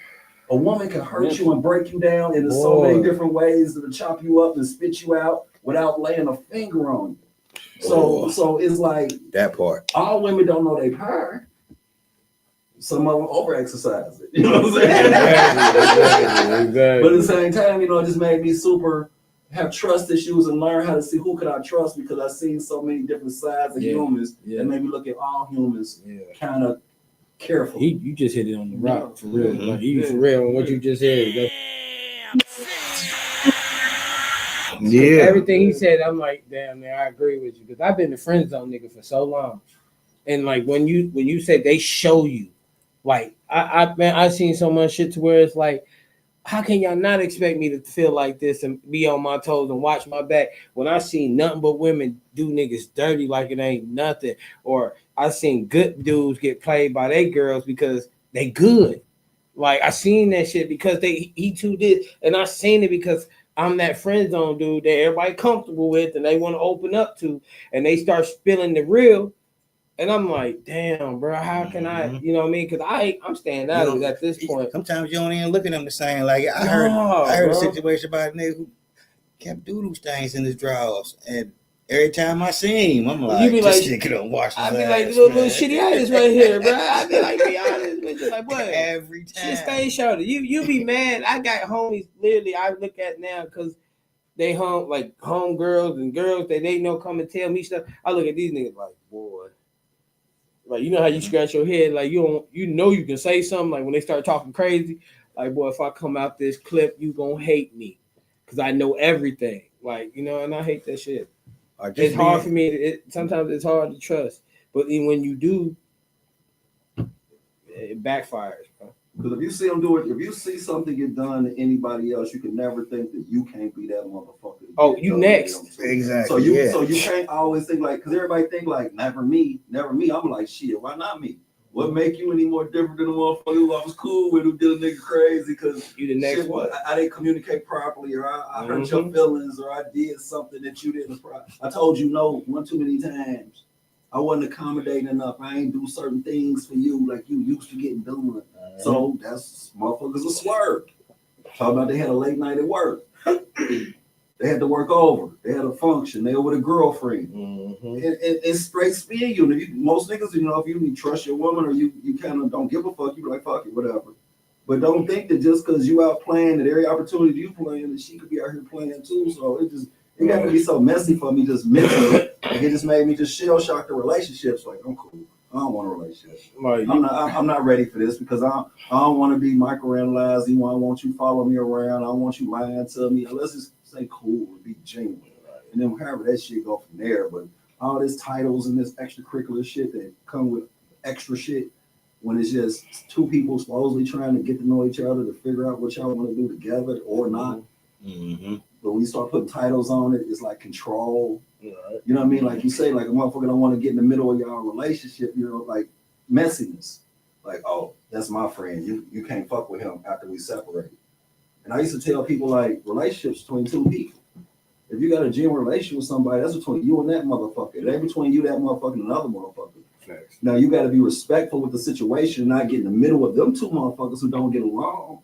A woman can hurt you and break you down in so many different ways that'll chop you up and spit you out without laying a finger on you. So it's like
that part.
All women don't know their power. Some of them over-exercise it. You know what I'm saying? Exactly. But at the same time, you know, it just made me super have trust issues and learn how to see who could I trust because I've seen so many different sides of humans that made me look at all humans kind of careful.
You just hit it on the rock for real. Like, you for real on what you just said.
Yeah. Everything he said, I'm like, damn man, I agree with you because I've been the friend zone nigga for so long, and like when you said they show you, like I seen so much shit to where it's like, how can y'all not expect me to feel like this and be on my toes and watch my back when I seen nothing but women do niggas dirty like it ain't nothing, or I seen good dudes get played by they girls because they good. Like I seen that shit because he too did, and I seen it because I'm that friend zone dude that everybody comfortable with and they want to open up to, and they start spilling the real. And I'm like, damn, bro, how can I, you know what I mean? Because I'm staying out of it at this point.
Sometimes you don't even look at them the same. Like I heard a situation about a nigga who kept doodle stains in his drawers, and every time I see him, I'm like,
you be like,
I
be like, little shitty ass right here, bro. I be like, be honest with you, like, what?
Every time.
Shit stay shorter. You be mad. I got homies literally I look at now because they home girls and girls that they know come and tell me stuff. I look at these niggas like, boy. Like, you know how you scratch your head, like you can say something, like when they start talking crazy, like, boy, if I come out this clip, you gonna hate me because I know everything. Like, you know, and I hate that shit. It's hard for me. Sometimes it's hard to trust, but when you do, it backfires, bro.
Because if you see them do it, if you see something get done to anybody else, you can never think that you can't be that motherfucker.
Oh, you next.
Exactly.
So you can't always think like, because everybody think like, never me. I'm like, shit, why not me? What make you any more different than the motherfucker who I was cool with, who did a nigga crazy because
you the next one.
I didn't communicate properly, or I hurt your feelings, or I did something that you didn't. I told you no one too many times. I wasn't accommodating enough. I ain't do certain things for you like you used to get done. So that's motherfuckers a swerve. Talk about they had a late night at work. They had to work over. They had a function. They were with a girlfriend. And straight spin you. Most niggas, you know, if you trust your woman or you kind of don't give a fuck, you be like, fuck it, whatever. But don't think that just because you out playing at every opportunity you playing, that she could be out here playing too. So it got to be so messy for me just mentally. Like it just made me just shell shock the relationships. Like, I'm cool. I don't want a relationship. Right. I'm not ready for this because I don't want to be microanalyzed. I want you to follow me around. I want you lying to me. Let's just stay cool and be genuine. Right? And then however that shit go from there. But all this titles and this extracurricular shit that come with extra shit when it's just two people supposedly trying to get to know each other to figure out what y'all want to do together or not. But when you start putting titles on it, it's like control. Right. You know what I mean? Like you say, like a motherfucker don't want to get in the middle of y'all relationship, you know, like messiness. Like, oh, that's my friend. You can't fuck with him after we separate. And I used to tell people like relationships between two people. If you got a genuine relationship with somebody, that's between you and that motherfucker. It ain't between you, that motherfucker, and another motherfucker. Thanks. Now you got to be respectful with the situation, not get in the middle of them two motherfuckers who don't get along,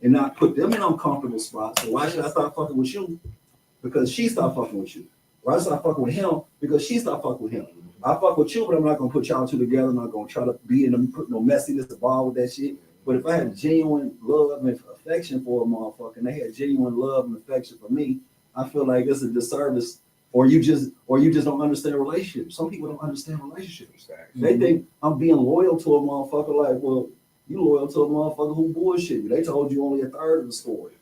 and not put them in uncomfortable spots. So why should I start fucking with you? Because she stopped fucking with you. Or I start fucking with him because she stopped fucking with him. I fuck with you, but I'm not gonna put y'all two together. I'm not gonna try to be in them, put no messiness involved with that shit. But if I had genuine love and affection for a motherfucker, and they had genuine love and affection for me, I feel like it's a disservice. Or you just don't understand relationships. Some people don't understand relationships. They think I'm being loyal to a motherfucker. Like, well, you loyal to a motherfucker who bullshit you. They told you only a third of the story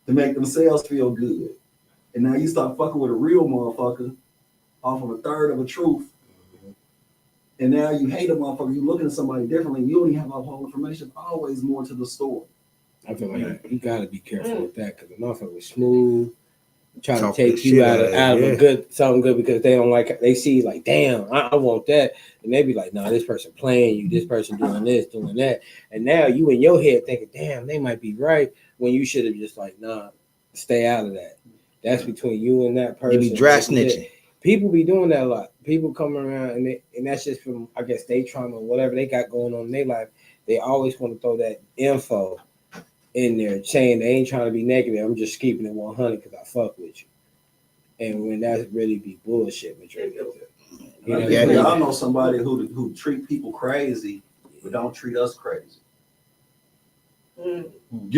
to make themselves feel good. And now you start fucking with a real motherfucker off of a third of a truth. And now you hate a motherfucker. You looking at somebody differently. You don't even have all whole information. Always more to the story.
I feel like you gotta be careful with that because the motherfucker was smooth. Trying
Talk
to take
the
you
shit
out of
yeah.
a good something good because they don't like they see like damn I want that and they be like nah this person playing you, this person doing this doing that, and now you in your head thinking damn they might be right when you should have just like nah stay out of that. That's between you and that person.
You be dry snitching.
People be doing that a lot. People come around and that's just from I guess they trauma whatever they got going on in their life. They always want to throw that info in there saying they ain't trying to be negative. I'm just keeping it 100 because I fuck with you. And when that really be bullshit,
I know somebody who treat people crazy, but don't treat us crazy. You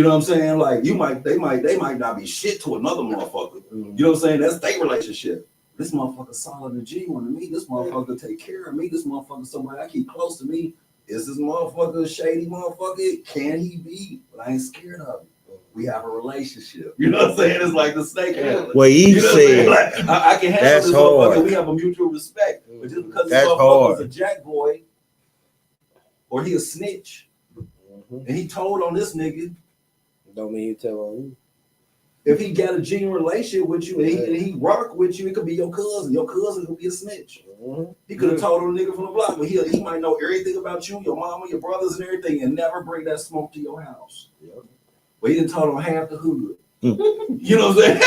know what I'm saying? Like they might not be shit to another motherfucker. You know what I'm saying? That's their relationship. This motherfucker solid and genuine to me. This motherfucker take care of me. This motherfucker somebody I keep close to me. Is this motherfucker a shady motherfucker? Can he be? But I ain't scared of him. We have a relationship. You know what I'm saying? It's like the snake.
Well, he said
like, I can handle
that's
this
hard.
motherfucker. We have a mutual respect. But just because this
that's
motherfucker's
hard.
a jack boy or he a snitch and he told on this nigga,
don't mean you tell on you.
If he got a genuine relationship with you and he rock with you, it could be your cousin. Your cousin could be a snitch. He could have told on a nigga from the block, but he might know everything about you, your mama, your brothers, and everything, and never bring that smoke to your house. But he didn't tell on half the hood. You know what I'm saying?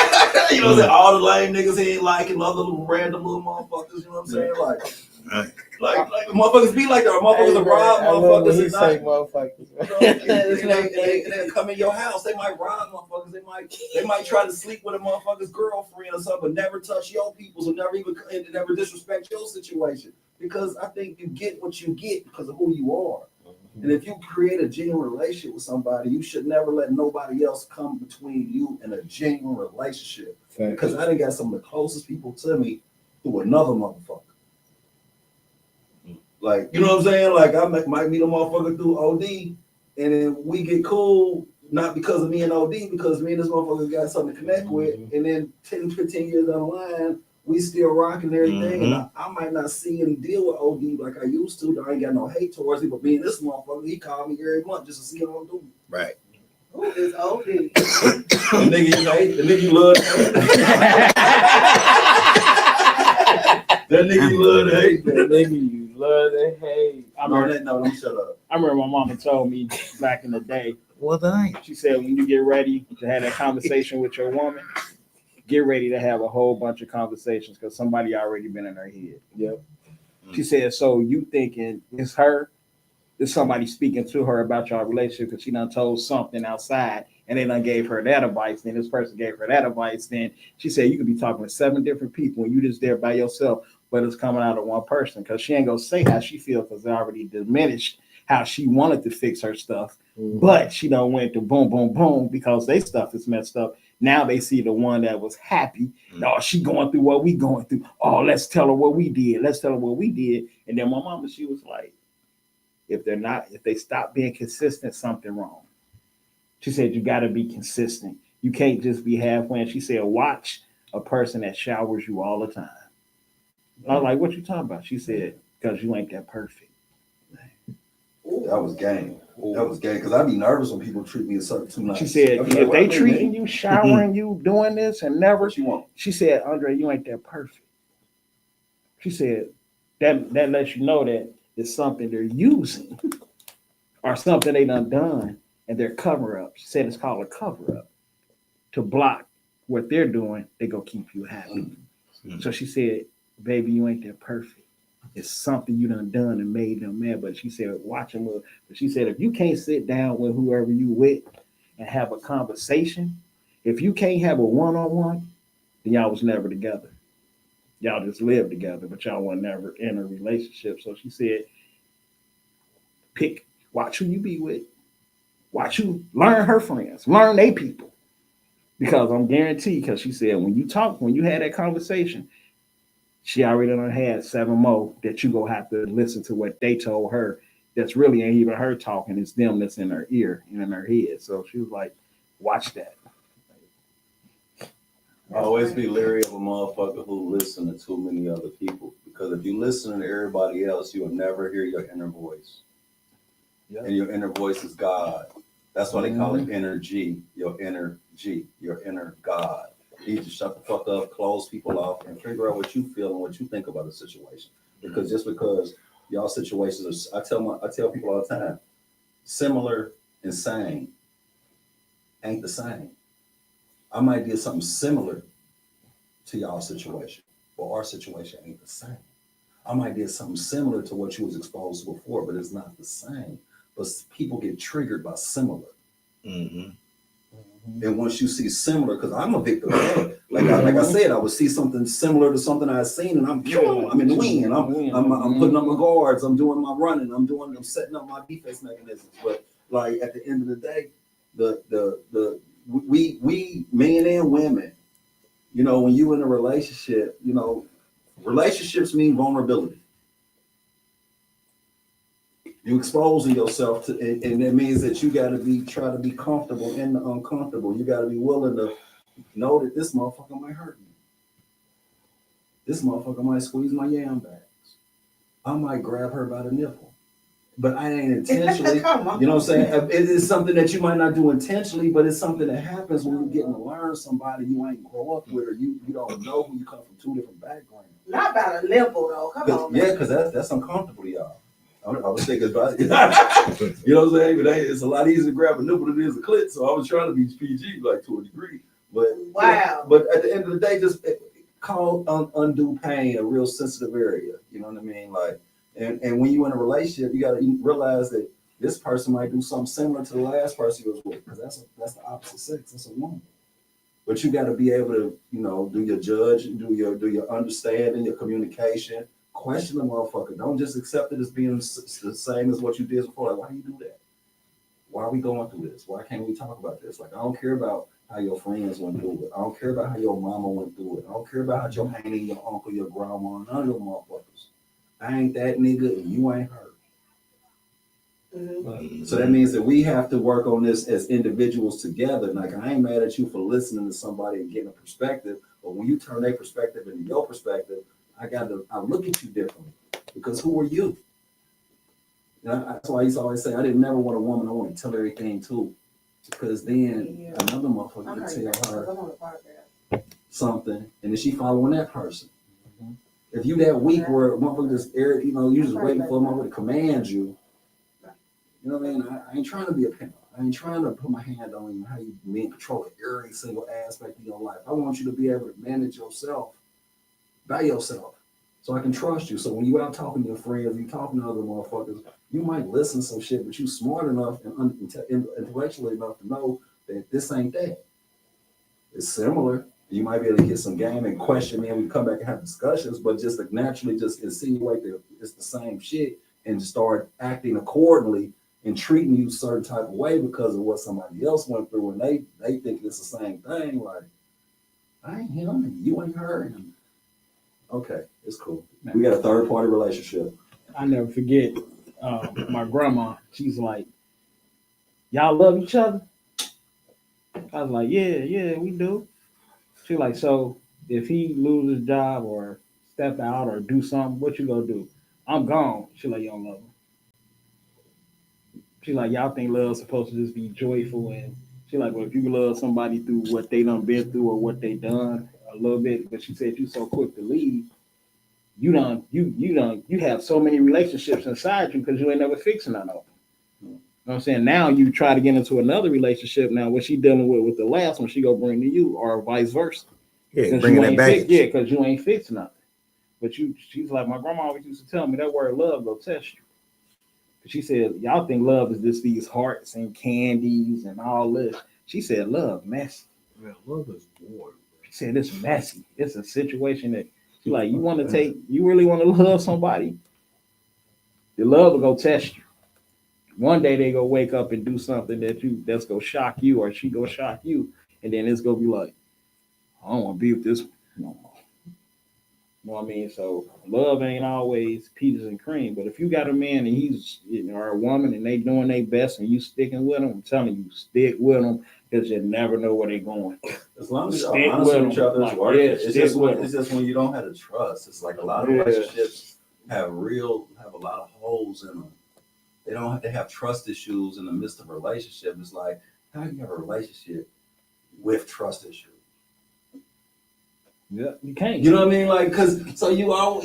You know what I'm saying? All the lame niggas he ain't liking, other little random little motherfuckers. You know what I'm saying? Like motherfuckers be like that. Motherfuckers are rob motherfuckers.
He say motherfuckers.
They come in your house. They might rob motherfuckers. They might try to sleep with a motherfucker's girlfriend or something, but never touch your peoples or never disrespect your situation. Because I think you get what you get because of who you are. And if you create a genuine relationship with somebody, you should never let nobody else come between you and a genuine relationship. Because I done got some of the closest people to me through another motherfucker. Like, you know what I'm saying? Like, I might meet a motherfucker through OD, and then we get cool, not because of me and OD, because me and this motherfucker got something to connect with. And then 10, 15 years down the line, we still rocking everything. And I might not see and deal with OD like I used to. I ain't got no hate towards him, but me and this motherfucker, he called me every month just to see how I'm doing.
Right.
Who is OD?
The nigga you hate, the nigga you love. That nigga you love to hate.
That nigga you love to hate.
No, shut up.
I remember my mama told me back in the day.
Well, dang.
She said when you get ready to have that conversation with your woman, get ready to have a whole bunch of conversations because somebody already been in her head. Yep. She said, so you thinking it's her? Is somebody speaking to her about your relationship because she done told something outside and they done gave her that advice, then this person gave her that advice, then she said you could be talking to 7 different people and you just there by yourself, but it's coming out of one person because she ain't gonna say how she feels because they already diminished how she wanted to fix her stuff, but she done went to boom, boom, boom because they stuff is messed up. Now they see the one that was happy. Oh, she going through what we going through. Oh, let's tell her what we did. Let's tell her what we did. And then my mama, she was like, if they stop being consistent, something wrong. She said, you got to be consistent. You can't just be halfway. And she said, watch a person that showers you all the time. I was like, what you talking about? She said, because you ain't that perfect.
That was game. That was game. Because I'd be nervous when people treat me a certain too nice.
She said, if they treating you, showering you, doing this and never, she said, Andre, you ain't that perfect. She said, that lets you know that it's something they're using or something they done and they're cover up. She said it's called a cover up to block what they're doing. They go keep you happy. So she said, baby, you ain't that perfect. It's something you done and made them mad. But she said, watch them. But she said, if you can't sit down with whoever you with and have a conversation, if you can't have a one-on-one, then y'all was never together. Y'all just lived together, but y'all were never in a relationship. So she said, watch who you be with Watch you learn her friends, learn they people. Because I'm guaranteed, because she said when you had that conversation, she already done had 7 more that you gonna have to listen to what they told her. That's really ain't even her talking, it's them that's in her ear and in her head. So she was like, watch that.
Always be leery of a motherfucker who listen to too many other people. Because if you listen to everybody else, you will never hear your inner voice. Yep. And your inner voice is God. That's why they call it energy, your inner G, your inner God. You need to shut the fuck up, close people off, and figure out what you feel and what you think about a situation. Because just because y'all situations are, I tell people all the time, similar and same ain't the same. I might do something similar to y'all's situation, but our situation ain't the same. I might do something similar to what you was exposed to before, but it's not the same. But people get triggered by similar. Mm-hmm. And once you see similar, because I'm a victim of it. Like I said, I would see something similar to something I had seen, and I'm in the wind. I'm putting up my guards. I'm doing my running. I'm setting up my defense mechanisms. But like at the end of the day, we men and women, you know, when you in a relationship, you know, relationships mean vulnerability. You exposing yourself to, and that means that you got to try to be comfortable in the uncomfortable. You got to be willing to know that this motherfucker might hurt me. This motherfucker might squeeze my yam bags. I might grab her by the nipple, but I ain't intentionally. You know what I'm saying? It is something that you might not do intentionally, but it's something that happens when you're getting to learn somebody you ain't grow up with, or you don't know who you come from 2 different backgrounds.
Not about a nipple though. Come on.
Yeah, because that's uncomfortable to y'all. I was thinking about it. You know what I'm saying? But it's a lot easier to grab a nipple than it is a clit. So I was trying to be PG, like to a degree. But wow. Yeah, but at the end of the day, just call undue pain a real sensitive area. You know what I mean? Like, and when you're in a relationship, you got to realize that this person might do something similar to the last person you was with, because that's the opposite sex. That's a woman. But you got to be able to, you know, do your judge, do your understanding, your communication. Question the motherfucker. Don't just accept it as being the same as what you did before. Like, why do you do that? Why are we going through this? Why can't we talk about this? Like, I don't care about how your friends went through it. I don't care about how your mama went through it. I don't care about how your auntie, your uncle, your grandma, none of them motherfuckers. I ain't that nigga and you ain't her. Mm-hmm. So that means that we have to work on this as individuals together. Like, I ain't mad at you for listening to somebody and getting a perspective, but when you turn their perspective into your perspective, I look at you differently, because who are you? That's why I used to always say I didn't never want a woman I want to tell everything to, because then another motherfucker can tell her something, and then she following that person. Mm-hmm. If you that weak where a motherfucker just you know, you just waiting for a motherfucker to command you. You know what I mean? I ain't trying to be a pimp. I ain't trying to put my hand on you how you mean control every single aspect of your life. I want you to be able to manage yourself by yourself, so I can trust you. So when you out talking to your friends, you talking to other motherfuckers, you might listen to some shit, but you smart enough and intellectually enough to know that this ain't that. It's similar. You might be able to get some game and question me, and we come back and have discussions, but just like naturally just insinuate that it's the same shit and just start acting accordingly and treating you a certain type of way because of what somebody else went through, and they think it's the same thing. Like, I ain't him and you ain't her. And okay, it's cool. We got a third party relationship.
I never forget my grandma. She's like, y'all love each other? I was like, yeah, we do. She's like, so if he loses his job or step out or do something, what you gonna do? I'm gone. She's like, you don't love him. She's like, y'all think love's supposed to just be joyful, and she's like, well, if you love somebody through what they done been through or what they done a little bit, but she said you so quick to leave, you have so many relationships inside you because you ain't never fixing none of them. You know what I'm saying? Now you try to get into another relationship. Now what she dealing with the last one, she go bring to you, or vice versa.
Yeah, bringing that back.
Yeah, because you ain't fixing nothing. But she's like, my grandma always used to tell me that word love will test you. She said, y'all think love is just these hearts and candies and all this. She said, love messy.
Man, love is war.
She said, it's messy. It's a situation that she's like, you really want to love somebody? Your love will go test you. One day they go wake up and do something that's gonna shock you, or she gonna shock you, and then it's gonna be like, I don't want to be with this no more. You know what I mean? So love ain't always peaches and cream, but if you got a man and he's or a woman and they doing their best and you sticking with them, I'm telling you, stick with them because you never know where they going.
As long as you're honest with each other, it's working. It's just when you don't have the trust. It's like a lot of relationships have a lot of holes in them. They don't have to have trust issues in the midst of a relationship. It's like, how do you have a relationship with trust issues?
Yeah, you can't.
You know what I mean? Like, cause so y'all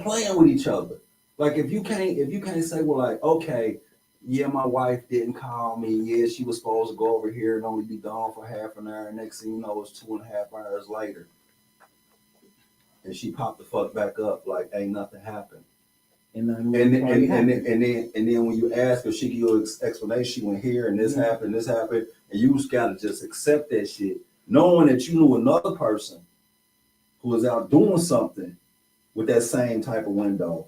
playing with each other. Like, if you can't say, well, like, okay, yeah, my wife didn't call me. Yeah, she was supposed to go over here and only be gone for half an hour. Next thing you know, it's 2.5 hours later, and she popped the fuck back up like ain't nothing happened. And then when you ask her, she give you an explanation. She went here and this happened, and you just gotta just accept that shit, knowing that you knew another person who was out doing something with that same type of window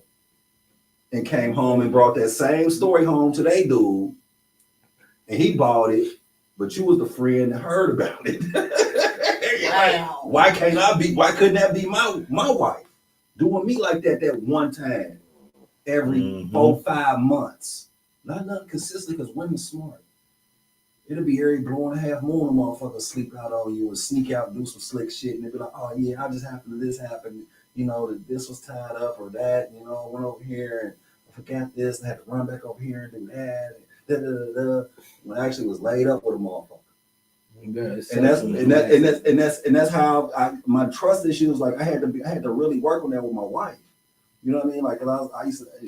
and came home and brought that same story home to they dude, and he bought it, but you was the friend that heard about it. Wow. Why couldn't that be my wife doing me like that one time every 4-5 months? Not nothing consistent, because women's smart. It'll be every blowing a half moon, a motherfucker sleep out on you and sneak out and do some slick shit, and they'll be like, oh yeah, I just happened to this happen, that this was tied up or that, I went over here and I forgot this and I had to run back over here and do that. When I actually was laid up with a motherfucker. And that's how my trust issues, like I had to really work on that with my wife. You know what I mean? Like,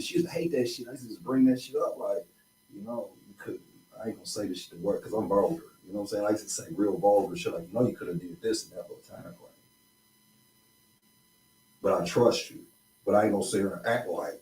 she used to hate that shit. I used to just bring that shit up, like, you could. I ain't gonna say this shit to work because I'm vulgar. You know what I'm saying? I used to say real vulgar shit, like, you could have did this and that whole time. But I trust you. But I ain't gonna sit here and act like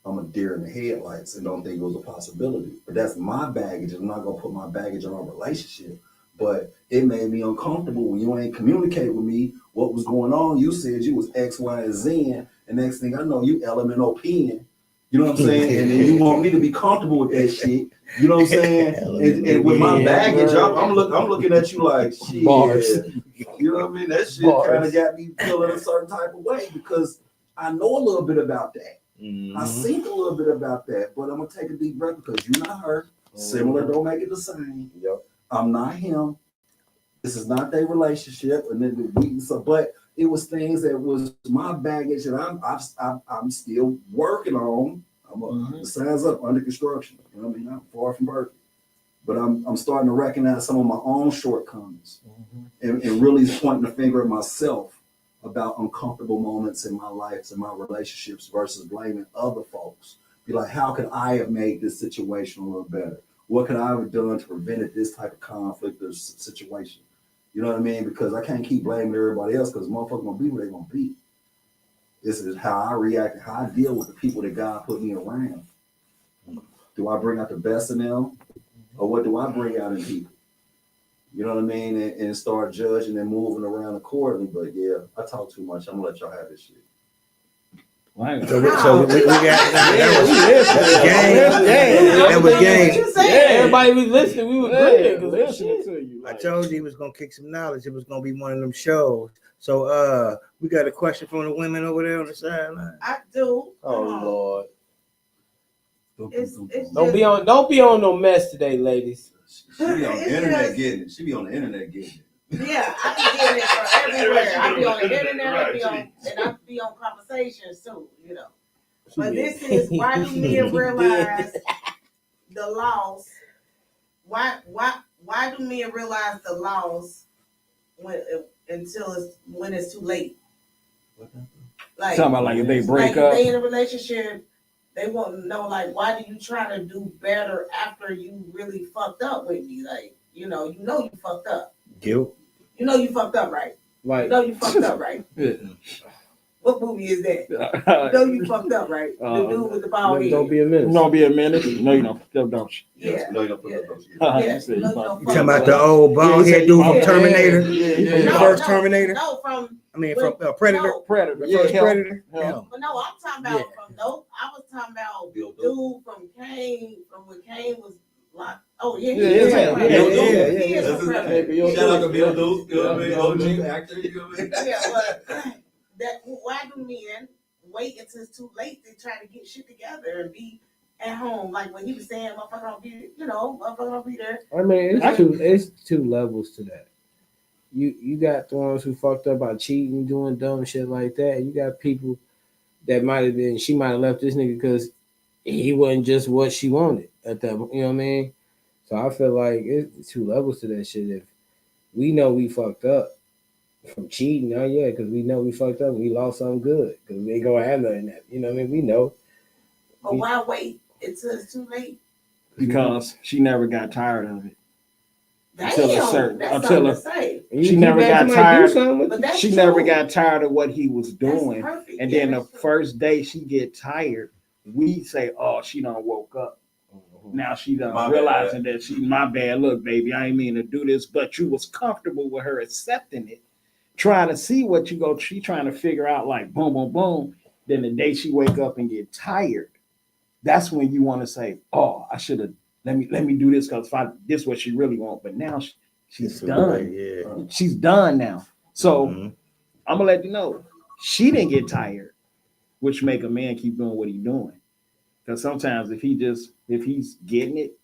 I'm a deer in the headlights and don't think it was a possibility. But that's my baggage. I'm not gonna put my baggage on our relationship. But it made me uncomfortable when you ain't communicate with me what was going on. You said you was X, Y, and Z, and next thing I know, you LMNOPing. You know what I'm saying? And then you want me to be comfortable with that shit. You know what I'm saying? And with my baggage, I'm looking at you like, shit. Bars. You know what I mean? That shit kind of got me feeling a certain type of way because I know a little bit about that. I seen a little bit about that, but I'm gonna take a deep breath because you're not her. Similar don't make it the same. Yep. I'm not him. This is not their relationship, and then but it was things that was my baggage that I'm still working on. The signs up under construction. You know what I mean? I'm far from perfect, but I'm starting to recognize some of my own shortcomings and really pointing the finger at myself about uncomfortable moments in my life and my relationships versus blaming other folks. Be like, how could I have made this situation a little better? What could I have done to prevent this type of conflict or situation? You know what I mean? Because I can't keep blaming everybody else because motherfuckers gonna be where they gonna be. This is how I react, how I deal with the people that God put me around. Do I bring out the best in them? Or what do I bring out in people? You know what I mean? And start judging and moving around accordingly. But yeah, I talk too much. I'm gonna let y'all have this shit.
So we got that was game.
Everybody was listening. We were listening to you.
I told you he was gonna kick some knowledge. It was gonna be one of them shows. So we got a question from the women over there on the sideline.
I do.
Oh Lord.
It's
Don't be on no mess today, ladies.
She be on the internet getting it. She be on the internet getting it.
Yeah, I be getting it from everywhere. I be on the internet, I be on conversations too, But this is why do men realize the loss? Why do men realize the loss when it's too late? Like
talking about like if they break up,
if they in a relationship, they want to know like why do you try to do better after you really fucked up with me? Like you fucked up.
Guilt.
You know you fucked up, right?
Right.
You know you fucked up, right? What movie is that? You know you fucked up, right? The dude with the bald head.
Don't be a minute.
Don't be a minute. No, you don't. Don't you?
Yeah.
No, you don't put that.
You talking about the old bald head dude from Terminator? From the first Terminator?
No, from
Predator.
Predator.
The first Predator.
But no, I'm talking about I was talking about dude from from when Kane was locked. Oh yeah,
yeah. Shout out to Bill Duke, you know what I mean? OG actor, you know what I mean?
Yeah, but that why do men wait until it's too late to try to get shit together and be at home? Like when he was saying, motherfucker don't be, motherfucker don't be there.
I mean, it's two levels to that. You got the ones who fucked up by cheating, doing dumb shit like that. You got people that she might have left this nigga because he wasn't just what she wanted at that, you know what I mean? So I feel like it's two levels to that shit. If we know we fucked up from cheating, because we know we fucked up and we lost something good because we ain't gonna have nothing that, you know what I mean? We know.
But why wait until it's too late?
Because she never got tired of it.
She
never got tired. She
true.
never got tired of what he was doing. And then the first day she get tired, we say, "Oh, she done woke up." Now she done realizing that she, my bad. Look, baby, I ain't mean to do this, but you was comfortable with her accepting it, trying to see what you go. She trying to figure out like boom, boom, boom. Then the day she wake up and get tired, that's when you want to say, "Oh, I should have." Let me do this because this is what she really wants. But now she's done.
Yeah.
She's done now. So I'm gonna let you know she didn't get tired, which make a man keep doing what he's doing. Because sometimes if he's getting it,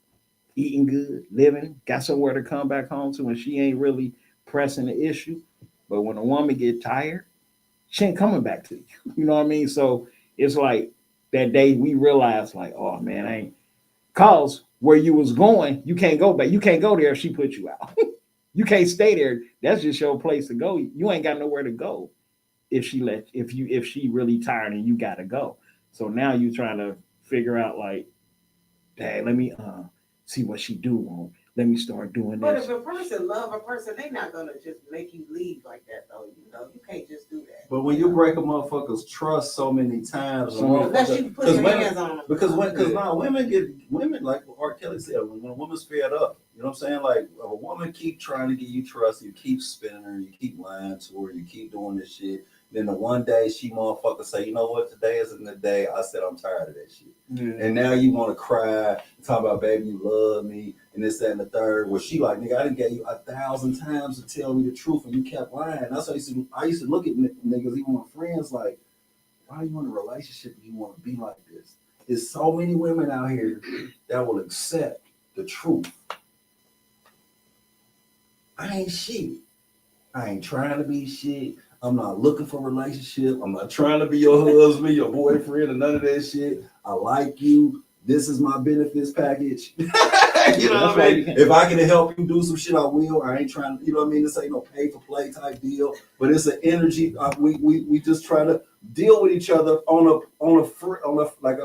eating good, living, got somewhere to come back home to, and she ain't really pressing the issue. But when a woman get tired, she ain't coming back to you. You know what I mean? So it's like that day we realized like, oh man, I ain't. Cause where you was going, you can't go back. You can't go there if she put you out. You can't stay there. That's just your place to go. You ain't got nowhere to go if she really tired and you gotta go. So now you trying to figure out like, hey, let me see what she do want. Let me start doing
But
this.
if a person love a person, they not gonna just make you leave like that though. You can't just do that.
But when you break a motherfucker's trust so many times,
unless you put your hands on them.
Because women like R. Kelly said, when a woman's fed up, you know what I'm saying? Like if a woman keep trying to give you trust, you keep spinning her, you keep lying to her, you keep doing this shit. Then the one day she motherfucker say, you know what, today isn't the day. I said I'm tired of that shit.
Yeah.
And now you want to cry, talk about baby, you love me, and this, that, and the third. Well, she like, nigga, I done gave you 1,000 times to tell me the truth, and you kept lying. That's why I used to look at niggas, even my friends, like, why are you in a relationship if you want to be like this? There's so many women out here that will accept the truth. I ain't shit. I ain't trying to be shit. I'm not looking for a relationship. I'm not trying to be your husband, your boyfriend, or none of that shit. I like you. This is my benefits package. You know what I mean? If I can help you do some shit, I will. I ain't trying to, you know what I mean? This ain't no pay for play type deal, but it's an energy. We just try to deal with each other on a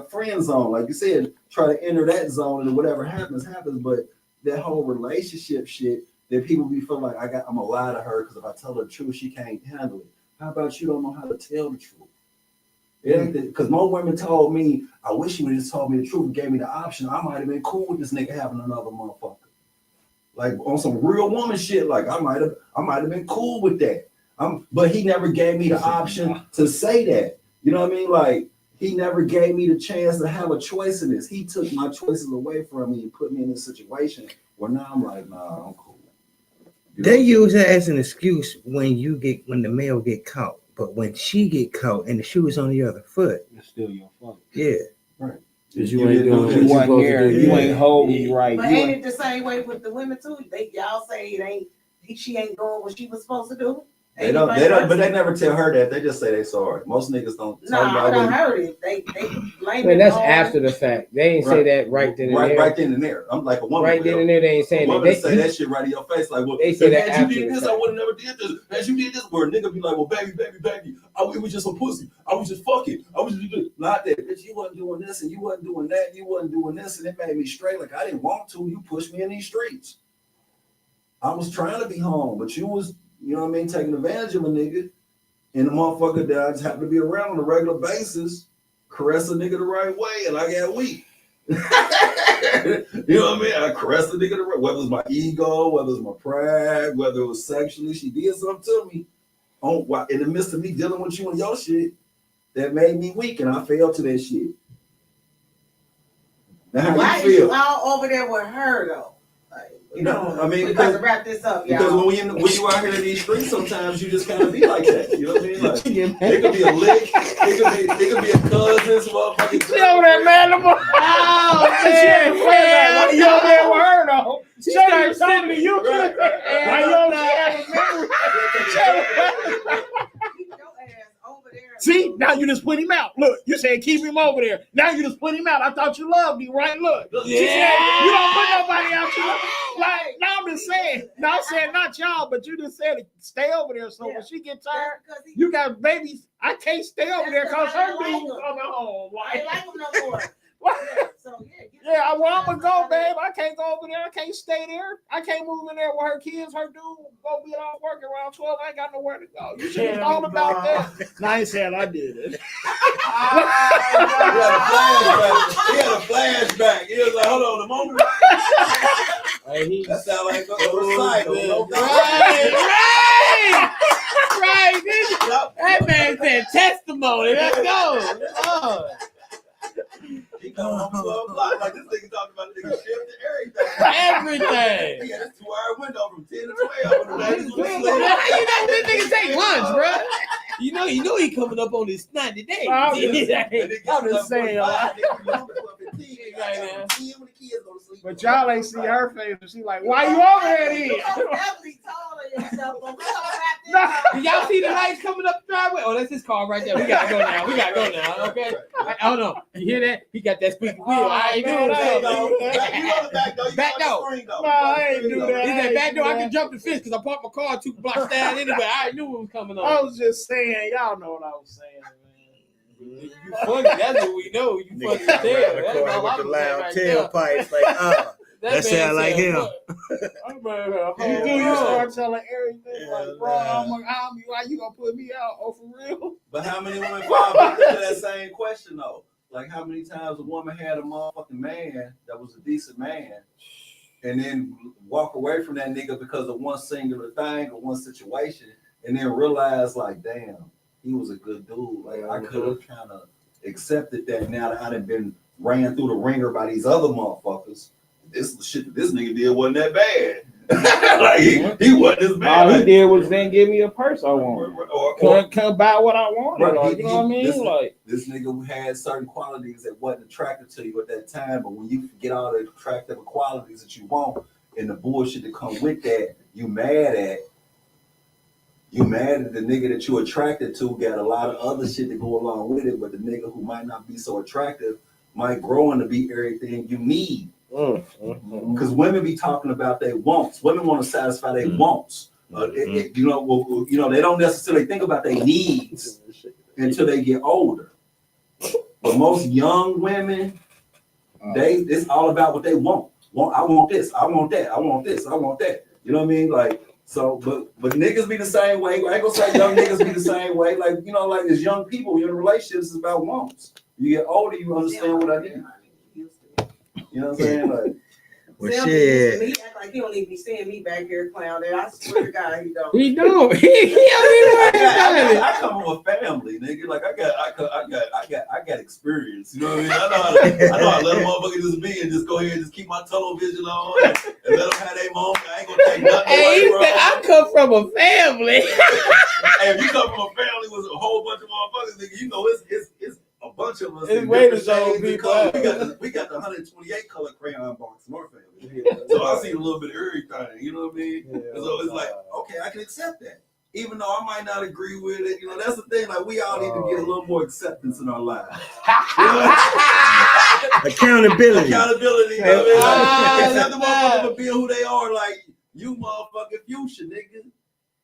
friend zone, like you said. Try to enter that zone, and whatever happens. But that whole relationship shit. That people be feeling like I'm gonna lie to her because if I tell her the truth, she can't handle it. How about you don't know how to tell the truth? It ain't because more women told me, I wish you would have just told me the truth and gave me the option. I might have been cool with this nigga having another motherfucker. Like on some real woman shit, like I might have been cool with that. But he never gave me the option to say that. You know what I mean? Like he never gave me the chance to have a choice in this. He took my choices away from me and put me in this situation where now I'm like, nah, I'm cool.
They use that as an excuse when the male get caught, but when she get caught and the shoe is on the other foot,
it's still your fault.
Yeah,
right.
Because you ain't doing what you wasn't there. You ain't holding me right.
But ain't it the same way with the women too? Y'all say it ain't. She ain't doing what she was supposed to do.
They don't, but they never tell her that. They just say they sorry. Most niggas don't.
I done heard it. They blame it.
Man, that's after the fact. They ain't say that right then and there.
Right then and there. I'm like a woman.
Right then and there, they ain't saying that.
They say that shit right in your face. Like, well,
they say that after
you did this, I would have never did this. As you did this, where a nigga be like, well, baby, we was just a pussy. I was just fucking. I was just not that. Bitch, you wasn't doing this and you wasn't doing that. You wasn't doing this, and it made me straight. Like I didn't want to. You pushed me in these streets. I was trying to be home, but you was. You know what I mean? Taking advantage of a nigga and the motherfucker that I just happen to be around on a regular basis, caress a nigga the right way, and I got weak. You know what I mean? I caressed the nigga the right way, whether it's my ego, whether it's my pride, whether it was sexually, she did something to me. In the midst of me dealing with you and your shit, that made me weak, and I fell to that shit. Now, how
Why
you
is you
feel?
all over there with her though? Like, you know,
I mean,
we about to
because
wrap this up,
because
y'all.
when you out here in these streets, sometimes you just kind of be like that. You know what I mean? Like it could be a lick, it could be a cousin's motherfucking.
She over there, man. Oh, man. Why you over there with her, though? She started talking to you. Why you over there having memory? See, now you just put him out. Look, you said keep him over there. Now you just put him out. I thought you loved me, right? Look. She said, you don't put nobody out. You like, now I'm just saying. No, I'm saying not y'all, but you just said stay over there. So when she get tired, you got babies. I can't stay over there because her dude coming home.
I ain't like him no more.
Yeah, well, I'm gonna go, babe. I can't go over there. I can't stay there. I can't move in there with her kids. Her dude go be off work around 12. I ain't got nowhere to go. You should have thought about that. No, I ain't saying I did it.
He had a flashback. He was like, hold on, the moment. That sound like a recycle.
Right. That man said testimony. Let's go. Oh.
He come home 12 o'clock. Like this nigga talking about nigga shift and everything. He had a 2-hour window from 10 to 12.
You know this nigga take lunch, bro. You know he coming up on his 90 days. I'm just saying. But y'all ain't see her face. She like, why you over there then? Did y'all see the lights coming up the driveway? Oh, that's his car right there. We gotta go now. Okay. Hold on. You hear that? He got that squeaky wheel. I ain't doing that. Back door. No, I ain't do that. He said back door. I can jump the fence because I parked my car 2 blocks down anyway. I knew it was coming on. I was just saying, y'all know what I was saying. You funny. That's what we know. You funny as hell. That's all I'm saying right there.
That sound like him.
You start telling everything like, bro, why you gonna put me out? Oh, for real?
But how many women fall victim to that same question though? Like how many times a woman had a motherfucking man that was a decent man and then walk away from that nigga because of one singular thing or one situation and then realize like, damn, he was a good dude. Like I could have kind of accepted that now that I done been ran through the ringer by these other motherfuckers. This shit that this nigga did wasn't that bad. Like he wasn't as bad.
All he did was then give me a purse I wanted. Or come buy what I wanted.
Right.
Like, you know what I mean?
This nigga had certain qualities that wasn't attractive to you at that time, but when you get all the attractive qualities that you want and the bullshit that come with that, you mad at the nigga that you attracted to got a lot of other shit to go along with it, but the nigga who might not be so attractive might grow into be everything you need. Because women be talking about their wants. Women want to satisfy their wants. They don't necessarily think about their needs until they get older. But most young women, it's all about what they want. I want this. I want that. I want this. I want that. You know what I mean? Like so, but niggas be the same way. I ain't gonna say young niggas be the same way. Like like as young people, you're in relationships, it's about wants. You get older, you understand what I need. You know what I'm saying? Like,
well,
shit. He act like he don't even be seeing me back here clowning. I swear to God, he don't.
He don't.
I come from a family, nigga. Like I got experience. You know what I mean? I know how to let a motherfucker just be and just go ahead and just keep my television on and let them have their moment. I ain't gonna take nothing.
Hey, he said I come from a family.
Hey, if you come from a family with a whole bunch of motherfuckers, nigga, you know it's a bunch of us. It's way to show people. We got the 128 color crayon box in our family. So I see a little bit of everything. You know what I mean? Yeah, so it's like, okay, I can accept that. Even though I might not agree with it, that's the thing. Like we all need to get a little more acceptance in our lives.
Accountability.
Accountability. Accept the motherfucker for being who they are. Like you, motherfucking fuchsia, nigga.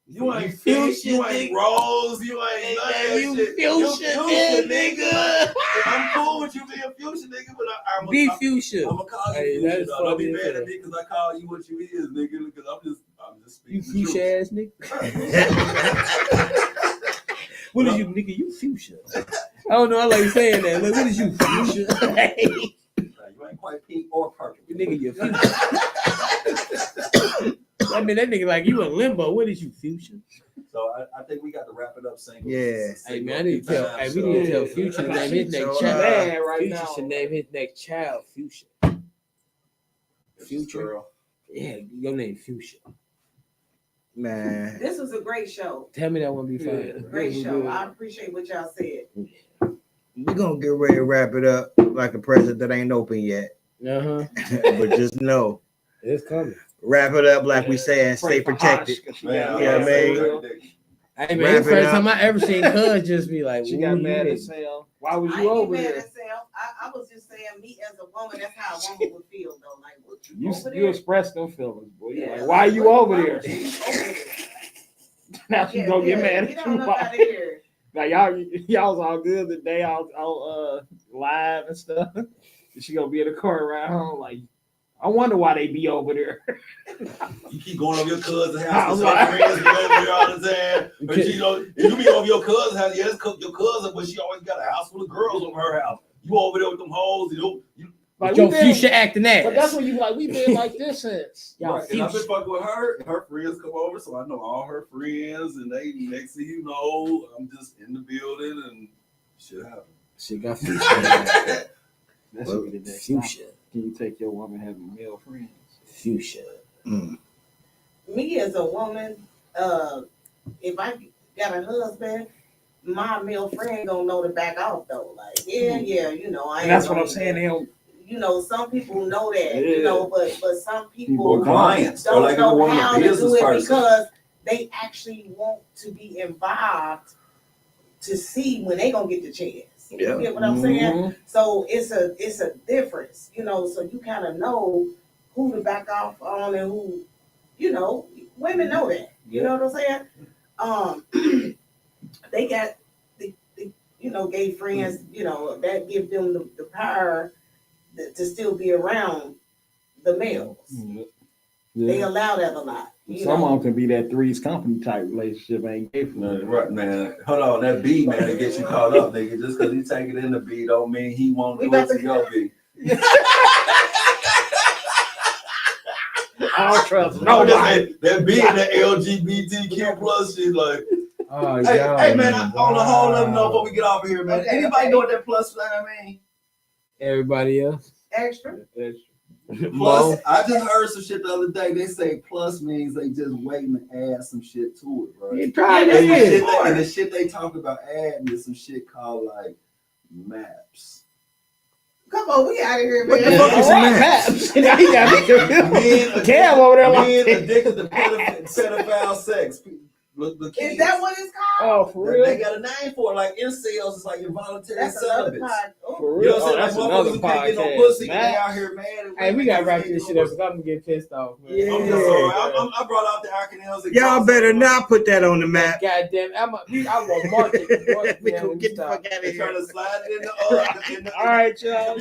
You ain't Fuchsia, you ain't Rose, you ain't none of that shit. Fuchsia, nigga. I'm cool with you being Fuchsia, nigga, but I'm
Fuchsia.
I'm gonna call you Fuchsia. Don't be mad at me because I call you what you is, nigga. Because I'm just speaking.
You Fuchsia ass nigga. What is you, nigga? You Fuchsia. I don't know. I like saying that. Look, what is you, Fuchsia?
You ain't quite pink or purple,
nigga. You Fuchsia. I mean, that nigga like you in limbo. What is you, Fuchsia?
So I think we got to wrap it up. Saying,
Yeah.
Hey man, I need to tell. Hey, we need to tell Future to name his next child. Future should name his next child Fuchsia. Future. Yeah, your name Fuchsia.
Man.
This was a great show.
Tell me that wouldn't be fun.
Great show. I appreciate what y'all said.
We're gonna get ready to wrap it up like a present that ain't open yet.
Uh-huh.
But just know
it's coming.
Wrap it up like we say and stay protected.
Man,
you know what I mean?
Hey man, it's the first time I ever seen Cuz just be like,
she got mad as hell. Why was you over there?
I was just saying, me as a woman, that's how a woman would feel though. Like, what
You expressed them feelings, boy.
Yeah.
Like, why are you over there? Now she gonna get mad at you. Like y'all was all good today, all live and stuff. She gonna be in the car around home. Like, I wonder why they be over there.
You keep going over your cousin's house. Your friends be over there all the time. But you be over your cousin's house. Yeah, that's your cousin, but she always got a house full of girls over her house. You over there with them hoes. You
like your Fuchsia acting ass.
But that's when you like, we been like this since.
Right. And I've been fucking with her, and her friends come over, so I know all her friends, and they next thing you know, I'm just in the building, and shit happens.
She got Fuchsia.
That's what we did.
Fuchsia.
Can you take your woman having male friends?
Fuchsia.
Me as a woman, if I got a husband, my male friend gonna know to back off though. Like, yeah, you know, I.
And that's what I'm saying. They don't.
You know, some people know that.
Yeah.
You know, but some people
clients
don't
like
know how to do it
person.
because they actually want to be involved to see when they gonna get the chance. You get what I'm saying? So it's a difference, you know. So you kind of know who to back off on and who, you know, women know that. You know what I'm saying? They got the you know, gay friends, you know, that give them the power to still be around the males.
Yeah.
They allow that a lot.
Some of them can be that Three's Company type relationship, ain't gay for nothing.
Right, man. Hold on, that B, man, that gets you caught up, nigga. Just because he take it in the B don't mean he won't do it to your B.
I don't trust
nobody. That B and the LGBTQ plus shit, like.
Oh,
hey, man, on a whole other note before we get off of here, man.
Okay,
Anybody know what that plus sign mean?
Everybody else.
Extra.
Plus, I just heard some shit the other day. They say plus means they just waiting to add some shit to it, bro.
You tried
And the shit they talk about adding is some shit called like maps.
Come on, we out of here, man.
What the fuck is maps? Cam over there like
addicted to pedophile sex.
Is that what it's
Oh,
called?
for real?
They got a name for it. Like incels, it's like involuntary
That's another
celibate.
pod.
For
You
real?
know what I'm
That's
saying?
another
Motherfuckers who can't get no
podcast.
pussy, they
Man.
out here mad.
Hey, we gotta wrap this shit up because I'm gonna get pissed off, man.
Yeah.
I'm just sorry. I brought out the Arkanels.
Y'all better not put that on the map.
Goddamn, I'm gonna mark it.
We gonna get the fuck out of
They trying
here.
to slide it in the
All right, y'all.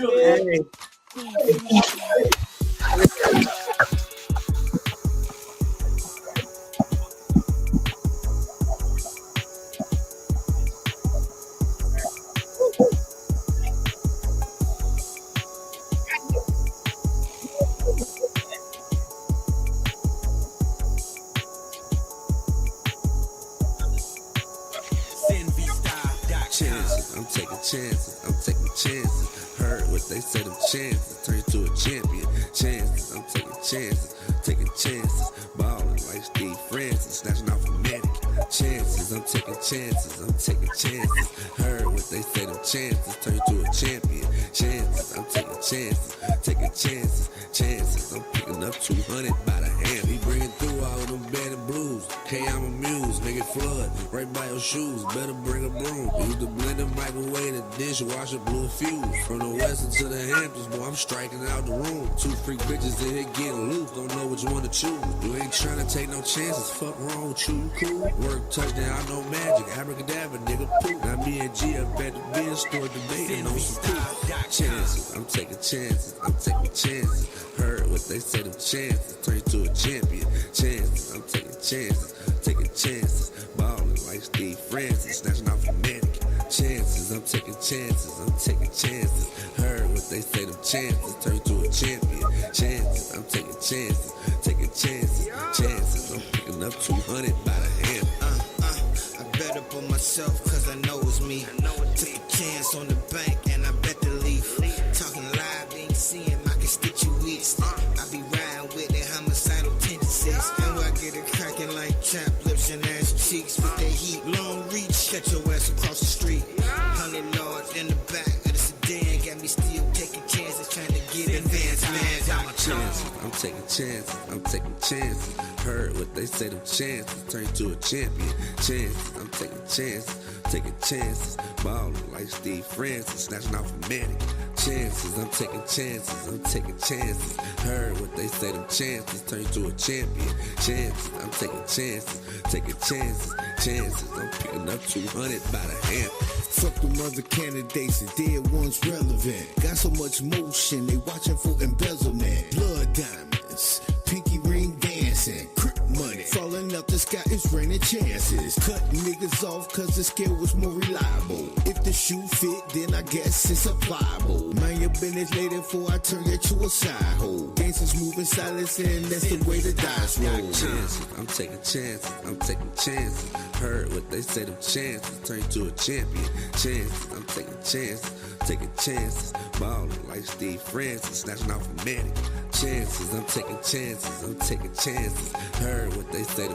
Chances, I'm taking chances, I'm taking chances. Heard what they said, them chances turn to a champion. Chances, I'm taking chances, taking chances. Ballin' like Steve Francis, snatching off a medic. Chances, I'm taking chances, I'm taking chances. Heard what they said, them chances turn to a champion. Chances, I'm taking chances, taking chances. Chances, I'm picking up 200 by the hand. He bringing through all of them bad and blues. K, I'm amused, make it flood right by your shoes. Better bring a broom. Use the blender, microwave, the dishwasher, blew a fuse. From the western to the Hamptons, boy, I'm striking out the room. 2 freak bitches in here getting loose, don't know which one to choose. You ain't trying to take no chances, fuck wrong with you, cool. Work touchdown, no magic, abracadabra, nigga, poop. Now me and G up at the bin store debating on some cool. Chances, I'm taking chances, I'm taking chances. Heard what they said, them chances turn to a champion. Chances, I'm taking chances, taking chances. Ballin' like Steve Francis, snatching off a medic. Chances, I'm taking chances, I'm taking chances. Heard what they say, them chances turn to a champion. Chances, I'm taking chances, taking chances. Chances, I'm picking up 200 by the hand.
up on myself, cause I know it's me. Took a chance on the bank and I bet the leaf. Talking live, they ain't seeing my constituents. I be riding with their homicidal tendencies. And I get it cracking like chapped lips and ass cheeks. With that heat, long reach, cut your ass across the street. 100 yards in the back of the sedan, got me still taking chances, trying to get advanced, man.
I'm taking chances, I'm taking chances. Heard what they say, them chances turn to a champion. Chances, I'm taking chances. Ballin' like Steve Francis, snatching off a manic. Chances, I'm taking chances. Heard what they say, them chances turn to a champion. Chances, I'm taking chances. I'm picking up 200 by the hand.
Fuck them other candidates, the dead ones relevant. Got so much motion, they watching for embezzlement. Blood diamonds, pinky ring dancing, crip money falling out the sky, it's raining chances. Cut niggas off cause the scale was more reliable. If the shoe fit, then I guess it's applicable. Mind your business later before I turn you to a side hole. Gangsters moving silence and that's the way the dice roll.
Chances, I'm taking chances. Heard what they say, them chances turn to a champion. Chances, I'm taking chances. Ballin' like Steve Francis, snatching off a manic. Chances, I'm taking chances. Heard what they say, them